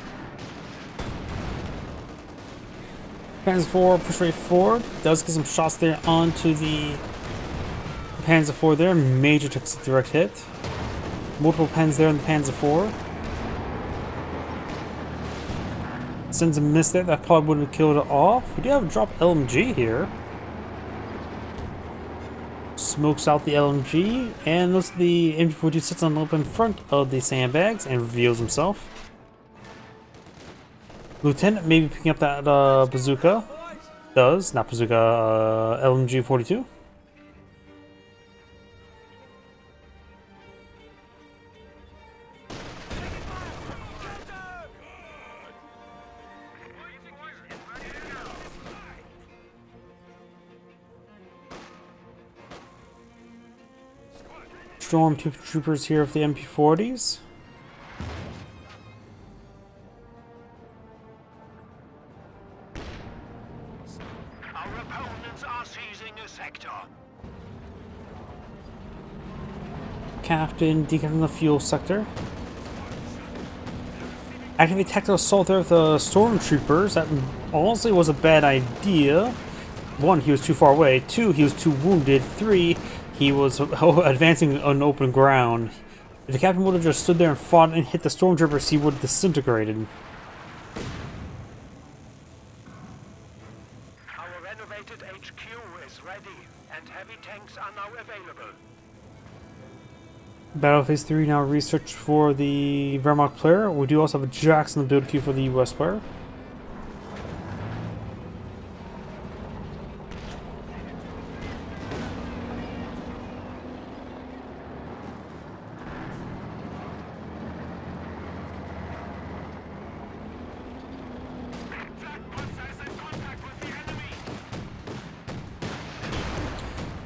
Panzer IV push right forward. Does get some shots there onto the Panzer IV there. Major takes a direct hit. Multiple pens there on the Panzer IV. Sends a miss there. That probably would have killed it off. We do have a drop LMG here. Smokes out the LMG, and looks the MG42 sits on the open front of the sandbags and reveals himself. Lieutenant maybe picking up that bazooka. Does, not bazooka, LMG42. Stormtroopers here of the MP40s. Our opponents are seizing a sector. Captain decapping the fuel sector. Activate tactical assault there with the stormtroopers. That honestly was a bad idea. 1, he was too far away. 2, he was too wounded. 3, he was advancing on open ground. If the captain would have just stood there and fought and hit the stormtroopers, he would have disintegrated. Our renovated HQ is ready, and heavy tanks are now available. Battle Phase 3 now research for the Wehrmacht player. We do also have a Jackson in the build queue for the US player.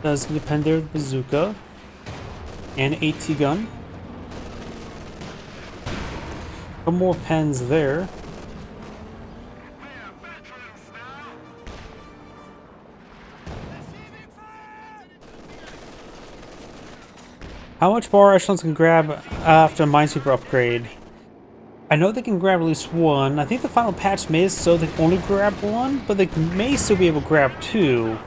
Does depend there with bazooka and AT gun. Couple more pens there. How much bar echelons can grab after Minesweeper upgrade? I know they can grab at least one. I think the final patch made it so they can only grab one, but they may still be able to grab two.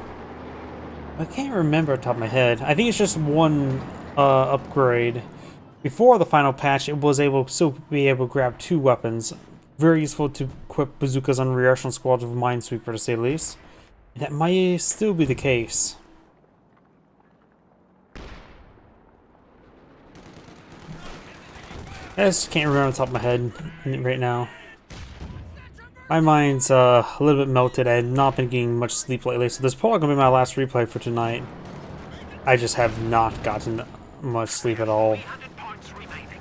I can't remember off the top of my head. I think it's just one upgrade. Before the final patch, it was able to still be able to grab two weapons. Very useful to equip bazookas on rear echelon squads with Minesweeper, to say the least. That might still be the case. I just can't remember on top of my head right now. My mind's a little bit melted. I have not been getting much sleep lately, so this is probably going to be my last replay for tonight. I just have not gotten much sleep at all. 300 points remaining.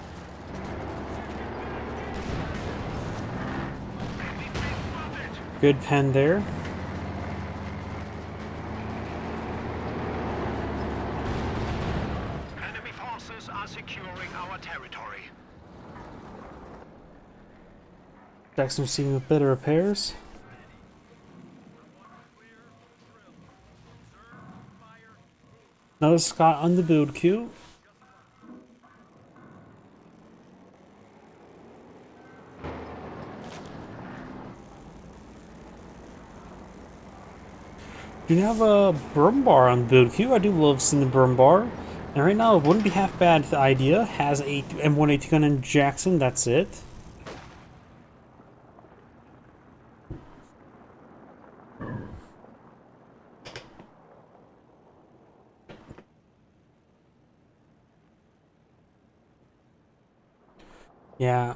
Good pen there. Enemy forces are securing our territory. Jackson receiving a bit of repairs. Another Scott on the build queue. Do you have a Brum Bar on the build queue? I do love seeing the Brum Bar. And right now, it wouldn't be half bad if the idea has a M1AT gun in Jackson, that's it. Yeah.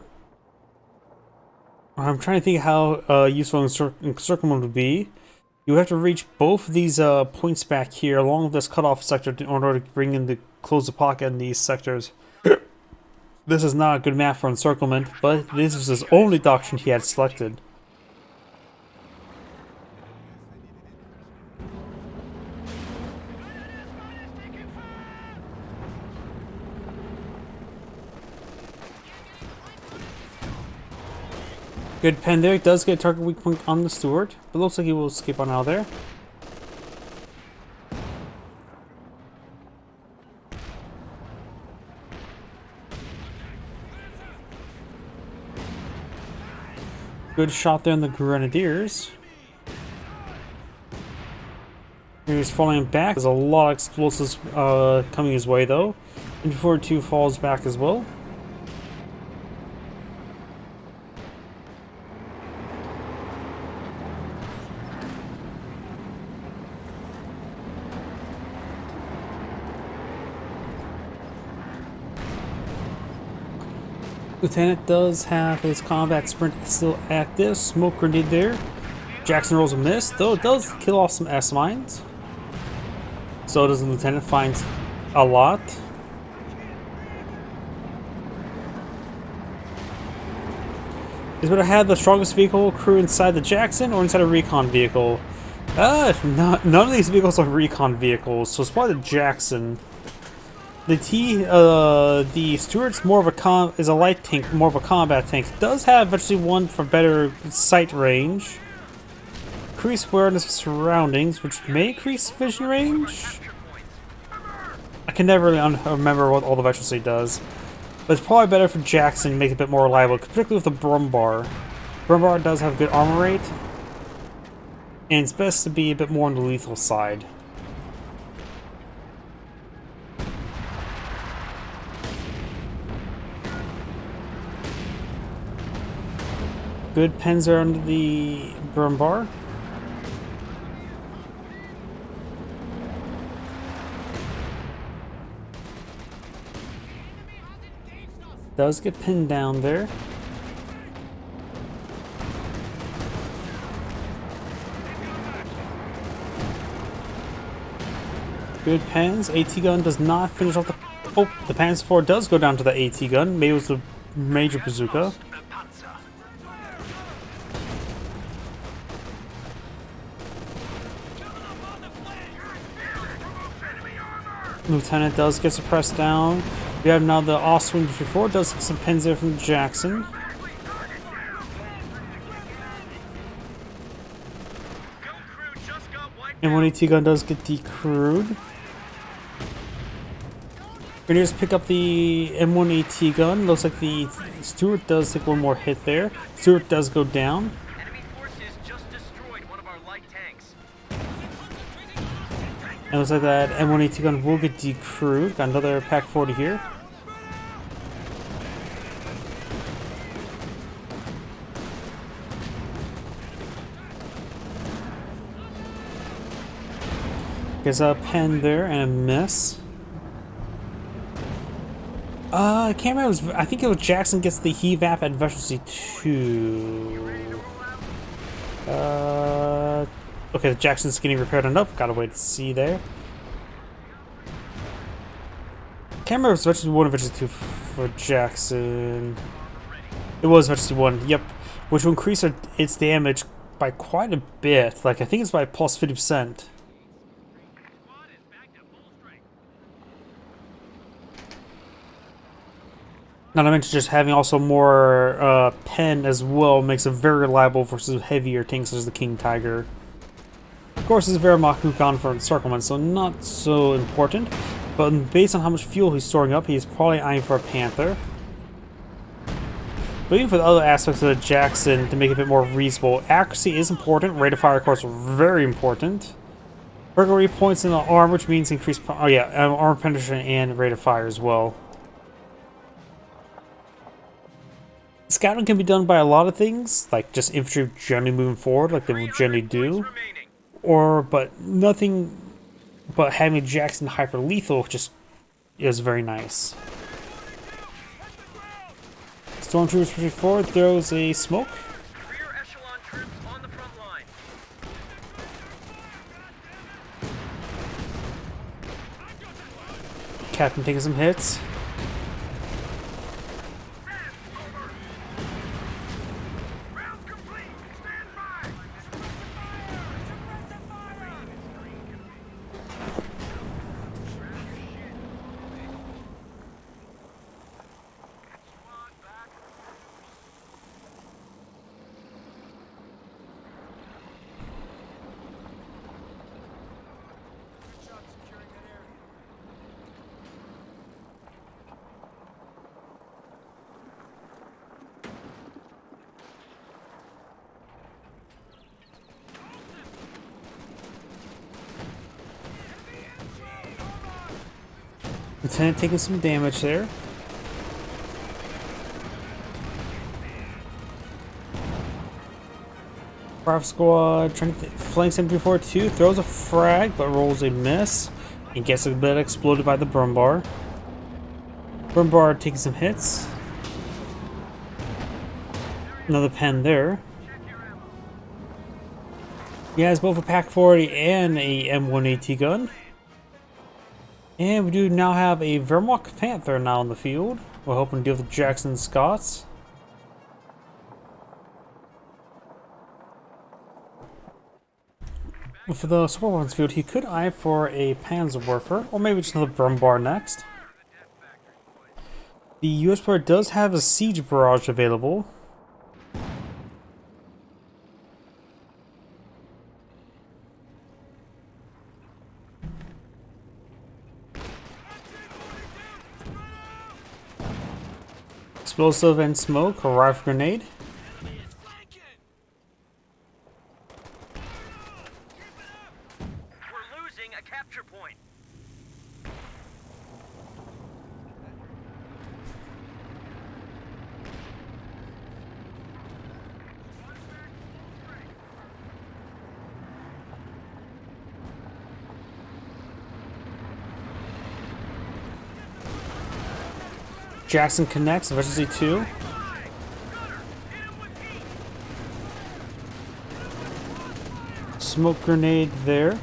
I'm trying to think how useful Circle Mode would be. You have to reach both of these points back here along with this cutoff sector in order to bring in the close the pocket in these sectors. This is not a good map for encirclement, but this is his only doctrine he had selected. Good pen there. It does get a target weak point on the Stewart, but looks like he will escape on out of there. Good shot there on the Grenadiers. He's falling back. There's a lot of explosives coming his way though. And before 2 falls back as well. Lieutenant does have his combat sprint still active. Smoke grenade there. Jackson rolls a miss, though it does kill off some S-mines. So does the Lieutenant, finds a lot. Is would I have the strongest vehicle crew inside the Jackson or inside a recon vehicle? None of these vehicles are recon vehicles, so it's probably the Jackson. The Stuart's more of a is a light tank, more of a combat tank. It does have actually one for better sight range. Increase awareness of surroundings, which may increase vision range. I can never really remember what all the veterancy does. But it's probably better for Jackson to make it a bit more reliable, particularly with the Brum Bar. Brum Bar does have good armor rate. And it's best to be a bit more on the lethal side. Good pens are under the Brum Bar. Does get pinned down there. Good pens. AT gun does not finish off the. Oh, the Panzer IV does go down to the AT gun. Maybe it was the major bazooka. Lieutenant does get suppressed down. We have now the Oswin before, does get some pins there from Jackson. M1AT gun does get decrewed. Grenadiers pick up the M1AT gun. Looks like the Stuart does take one more hit there. Stuart does go down. Enemy forces just destroyed one of our light tanks. And it looks like that M1AT gun will get decrewed. Got another Pack 40 here. There's a pen there and a miss. I can't remember. I think it was Jackson gets the heavap at Veterancy 2. Okay, Jackson's getting repaired and up. Gotta wait to see there. Can't remember if it was Veterancy 1 or Veterancy 2 for Jackson. It was Veterancy 1, yep. Which will increase its damage by quite a bit. Like, I think it's by plus 50%. Not to mention just having also more pen as well makes it very reliable versus heavier tanks such as the King Tiger. Of course, this is Veramaku gone for encirclement, so not so important. But based on how much fuel he's storing up, he's probably eyeing for a Panther. But even for the other aspects of the Jackson, to make it a bit more reasonable, accuracy is important. Rate of fire, of course, very important. Burglary points in the arm, which means increased armor penetration and rate of fire as well. Scouting can be done by a lot of things, like just infantry generally moving forward, like they will generally do, but nothing. But having Jackson hyper lethal just is very nice. Stormtroopers pushing forward, throws a smoke. Rear echelon troops on the front line. Captain taking some hits. Round complete. Stand by. Squad back. Good job securing that area. Lieutenant taking some damage there. Bravo squad trying to flank 742, throws a frag but rolls a miss and gets a bit exploded by the Brumbar. Brumbar taking some hits. Another pen there. He has both a Pack 40 and a M1AT gun. And we do now have a Vermont Panther now in the field. We're hoping to deal with the Jackson Scots. For the support weapons field, he could eye for a Panzerwerfer, or maybe just another Brumbar next. The US player does have a Siege Barrage available. Explosive and smoke, a rifle grenade. We're losing a capture point. Jackson connects, Emergency 2. Smoke grenade there.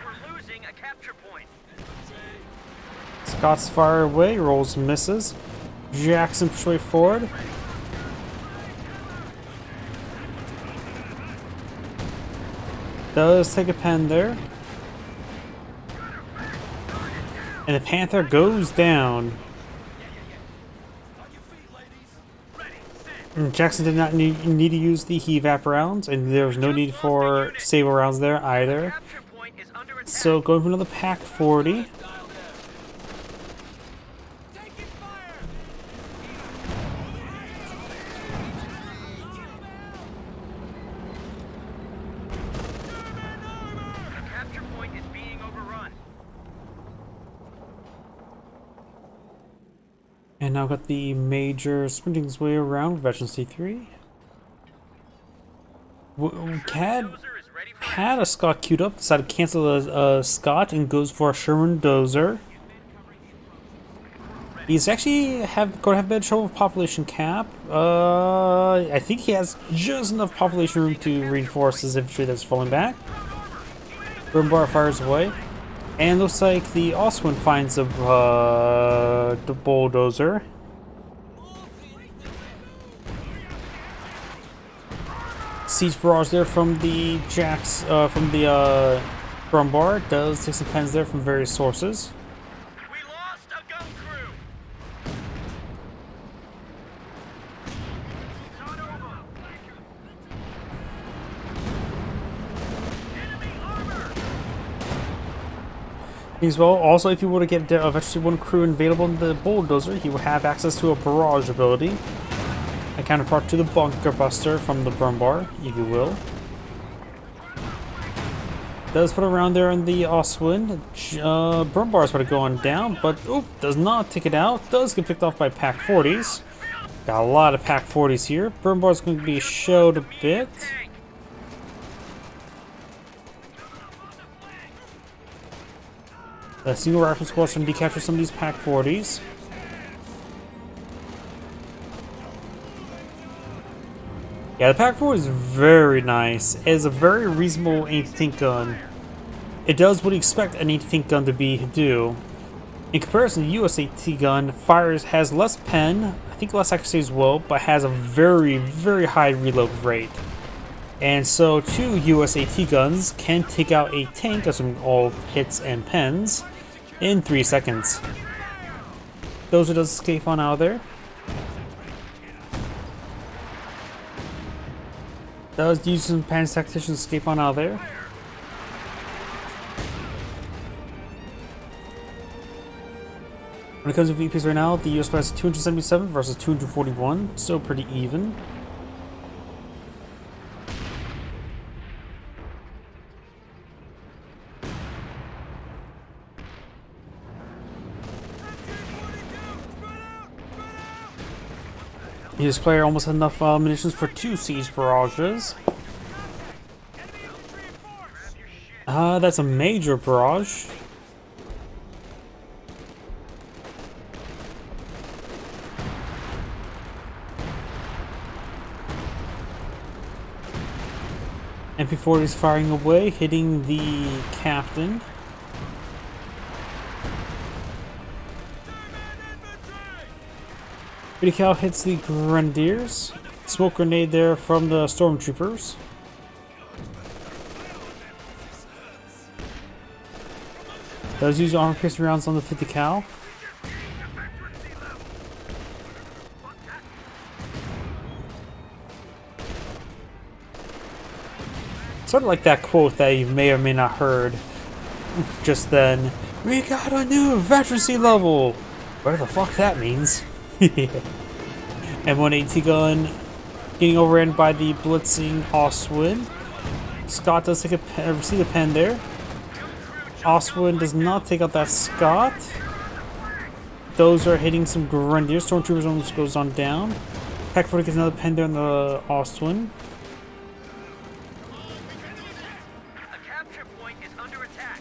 We're losing a capture point. Scots fire away, rolls misses. Jackson push way forward. Does take a pen there. And the Panther goes down. And Jackson did not need to use the Evap rounds, and there was no need for Sable rounds there either. Capture point is under attack. So going for another Pack 40. Capture point is being overrun. And now got the Major sprinting his way around Veteran C3. CAD, had a Scott queued up, decided to cancel a Scott and goes for a Sherman Dozer. He's actually going to have a bit of trouble with population cap. I think he has just enough population room to reinforce his infantry that's falling back. Brimbar fires away. And looks like the Oswin finds the bulldozer. Siege barrage there from the jacks, from the Brumbar. Does take some pens there from various sources. We lost a gun crew. Start over. Enemy armor. As well, also if you were to get eventually one crew available in the bulldozer, he will have access to a barrage ability. A counterpart to the bunker buster from the Brumbar, if you will. Does put around there in the Oswin. Brumbar is about to go on down, but does not take it out. Does get picked off by Pack 40s. Got a lot of Pack 40s here. Brumbar is going to be showed a bit. The single rifle squad's trying to decapture some of these Pack 40s. Yeah, the Pack 4 is very nice. It is a very reasonable anti-tank gun. It does what you expect an anti-tank gun to do. In comparison, the USAT gun has less pen, I think less accuracy as well, but has a very, very high reload rate. And so, two USAT guns can take out a tank, assuming all hits and pens, in 3 seconds. Dozer does escape on out of there. Does use some Panzer tacticians to escape on out of there. When it comes to VPs right now, the US has 277 versus 241, still pretty even. This player almost had enough munitions for 2 siege barrages. That's a major barrage. MP40 is firing away, hitting the captain. Cal hits the Grenadiers. Smoke grenade there from the Stormtroopers. Does use armor piercing rounds on the 50 cal. Sort of like that quote that you may or may not heard just then. We got a new veterancy level! Whatever the fuck that means. M1AT gun getting overrun by the blitzing Oswin. Scott does take receive a pen there. Oswin does not take out that Scott. Those are hitting some Grenadiers. Stormtroopers almost goes on down. Pack 40 gets another pen there on the Oswin. A capture point is under attack.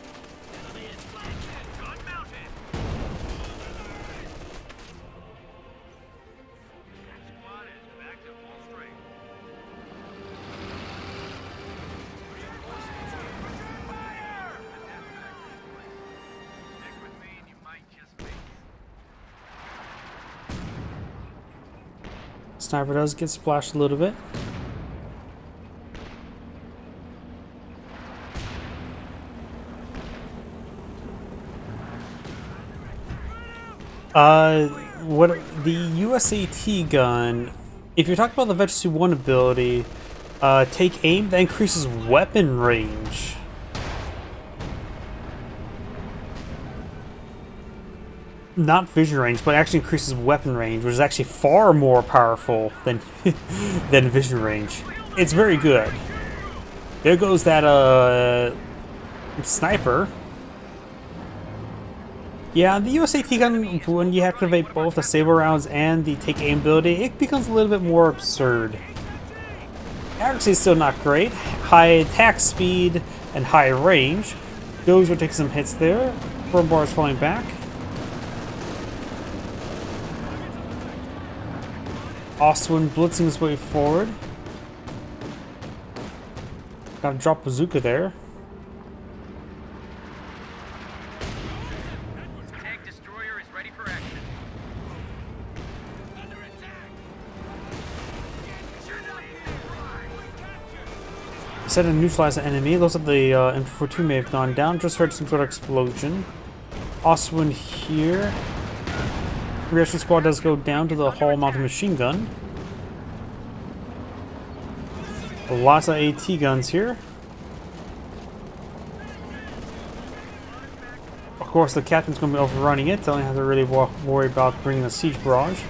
Gun mounted. Squad is back to full strength. Fire! Stick with me and you might just make it. Sniper does get splashed a little bit. What the USAT gun, if you're talking about the Veterancy 1 ability, take aim, that increases weapon range. Not vision range, but actually increases weapon range, which is actually far more powerful than than vision range. It's very good. There goes that sniper. Yeah, the USAT gun, when you activate both the saber rounds and the take aim ability, it becomes a little bit more absurd. Accuracy is still not great. High attack speed and high range. Those will take some hits there. Burn bar is falling back. Oswin blitzing his way forward. Gotta drop bazooka there. Tank destroyer is ready for action. Set to neutralize the enemy. Looks like the infantry may have gone down. Just heard some sort of explosion. Oswin here. Reaction squad does go down to the Hall mounted machine gun. Lots of AT guns here. Of course, the captain's going to be overrunning it. They don't have to really worry about bringing a siege barrage.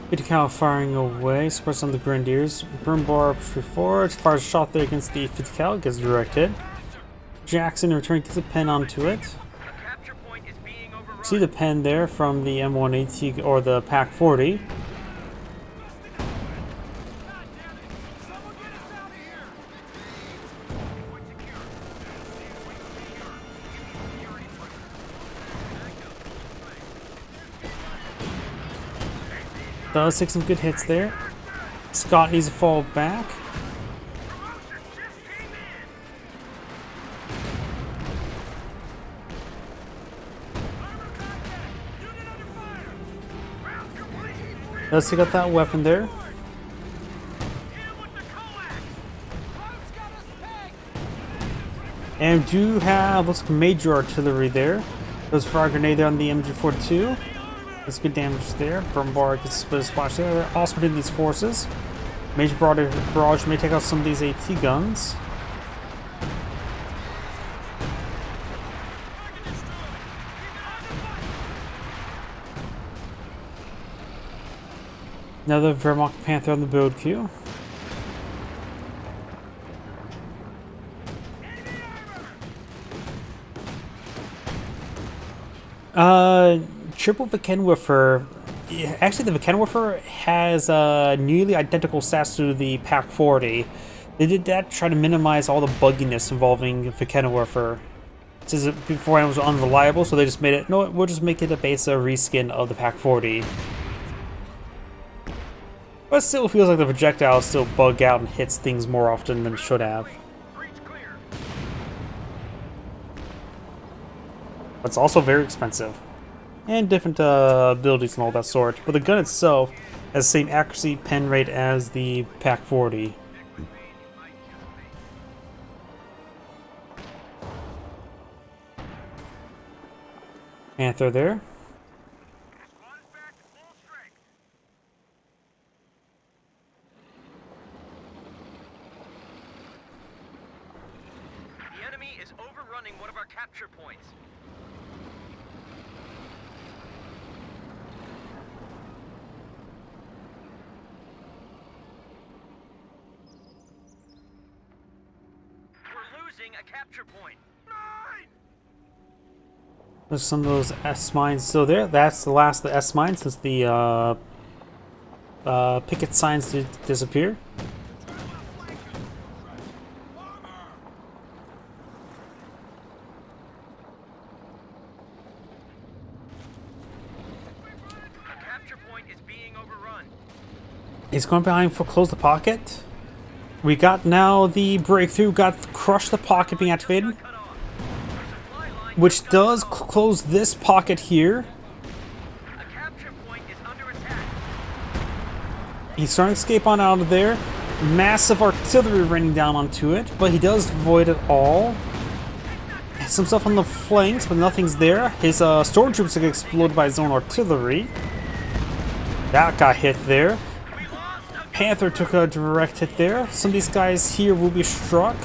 Beta Cow firing away, suppress on the Grenadiers. Burn bar pushes forward, fires a shot there against the 50 cal, gets directed. Jackson returning to the pen onto it. See the pen there from the M1AT or the Pack 40. Does take some good hits there. Scott needs to fall back. Does take out that weapon there. And do have, looks like major artillery there. There's a fire grenade there on the MG42. That's good damage there. Burn bar gets a bit of splash there. Also within these forces. Major barrage may take out some of these AT guns. Another Wehrmacht Panther on the build queue. Triple Vikenwiffer. Actually, the Vikenwiffer has nearly identical stats to the Pack 40. They did that to try to minimize all the bugginess involving Vikenwiffer. Since it beforehand was unreliable, so they just made it. No, we'll just make it a base reskin of the Pack 40. But it still feels like the projectiles still bug out and hits things more often than it should have. But it's also very expensive. And different abilities and all that sort. But the gun itself has the same accuracy pen rate as the Pack 40. Panther there. The enemy is overrunning one of our capture points. A capture point. There's some of those S mines still there. That's the last of the S mines since the picket signs did disappear. A capture point is being overrun. He's going behind for close the pocket. We got now the breakthrough, got crush the pocket being activated, which does close this pocket here. A capture point is under attack. He's starting to escape on out of there. Massive artillery raining down onto it, but he does avoid it all. Has some stuff on the flanks, but nothing's there. His stormtroopers get exploded by his own artillery. That got hit there. Panther took a direct hit there. Some of these guys here will be struck.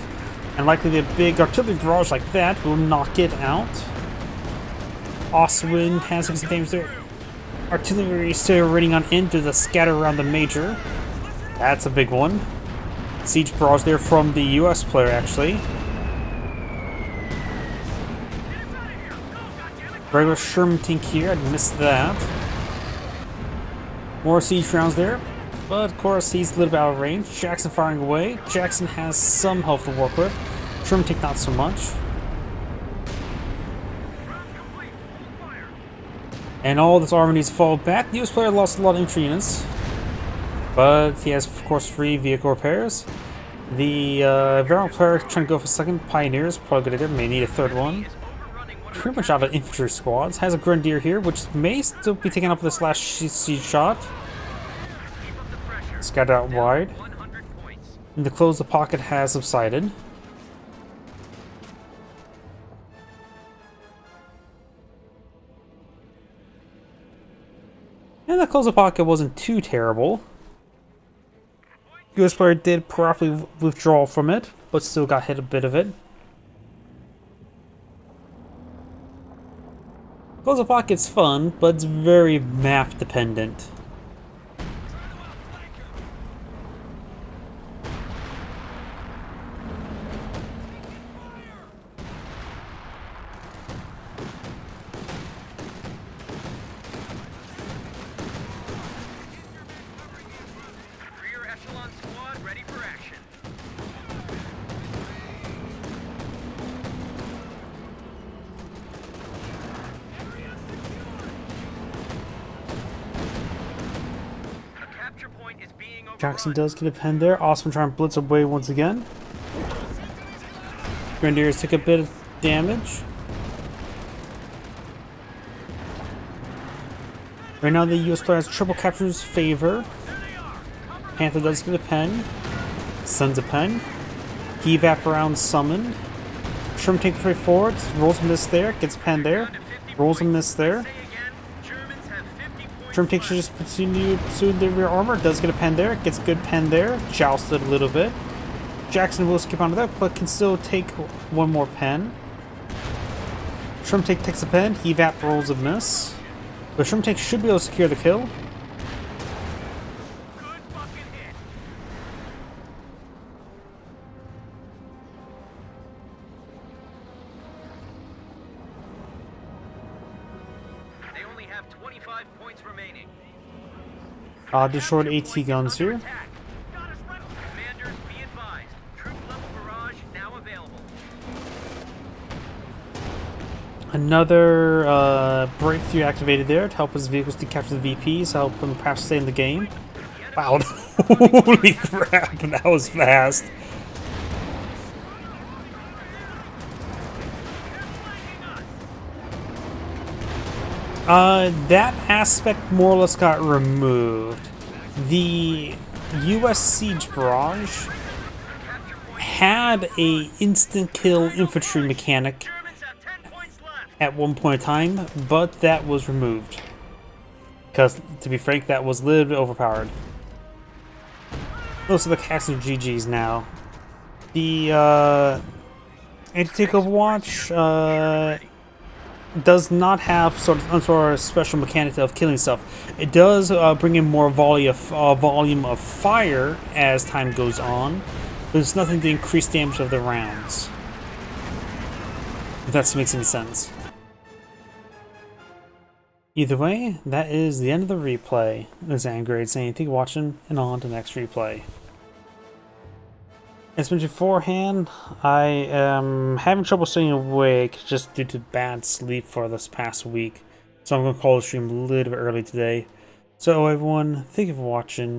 And likely the big artillery barrage like that will knock it out. Oswin has some damage there. Artillery is still running on into the scatter around the major. That's a big one. Siege barrage there from the US player actually. Regular Sherman tank here, I'd missed that. More siege rounds there, but of course he's a little bit out of range. Jackson firing away. Jackson has some health to work with. Sherman tank not so much. And all this armor needs to fall back. The US player lost a lot of infantry units, but he has of course free vehicle repairs. The Variant player trying to go for second. Pioneers, probably good idea, may need a third one. Pretty much out of infantry squads. Has a Grenadier here, which may still be taken up with this last siege shot. Scattered out wide. And the close the pocket has subsided. And the close the pocket wasn't too terrible. US player did properly withdraw from it, but still got hit a bit of it. Close the pocket's fun, but it's very map dependent. Rear echelon squad ready for action. A capture point is being overrun. Jackson does get a pen there. Osman trying to blitz away once again. Grenadiers took a bit of damage. Right now the US player has triple captures favor. Panther does get a pen. Sends a pen. Evap around summoned. Sherman tank straight forward. Rolls a miss there. Gets a pen there. Rolls a miss there. Sherman tank should just pursue the rear armor. Does get a pen there. Gets a good pen there. Jousted a little bit. Jackson will skip onto that, but can still take one more pen. Sherman tank takes a pen. Evap rolls a miss. But Sherman tank should be able to secure the kill. They only have 25 points remaining. Destroyed AT guns here. Commanders, be advised. Troop level barrage now available. Another breakthrough activated there to help his vehicles to capture the VPs, help him perhaps stay in the game. Wow, holy crap, that was fast. That aspect more or less got removed. The US Siege Barrage had a instant kill infantry mechanic Germans have 10 points left. at one point in time, but that was removed. Because, to be frank, that was a little bit overpowered. Those are the cast of GGs now. The anti-tank Overwatch does not have sort of special mechanic of killing stuff. It does bring in more volume of fire as time goes on, but it's nothing to increase damage of the rounds. If that makes any sense. Either way, that is the end of the replay. This is Angrade saying thank you for watching, and on to the next replay. As mentioned beforehand, I am having trouble staying awake just due to bad sleep for this past week. So I'm going to call the stream a little bit early today. So everyone, thank you for watching.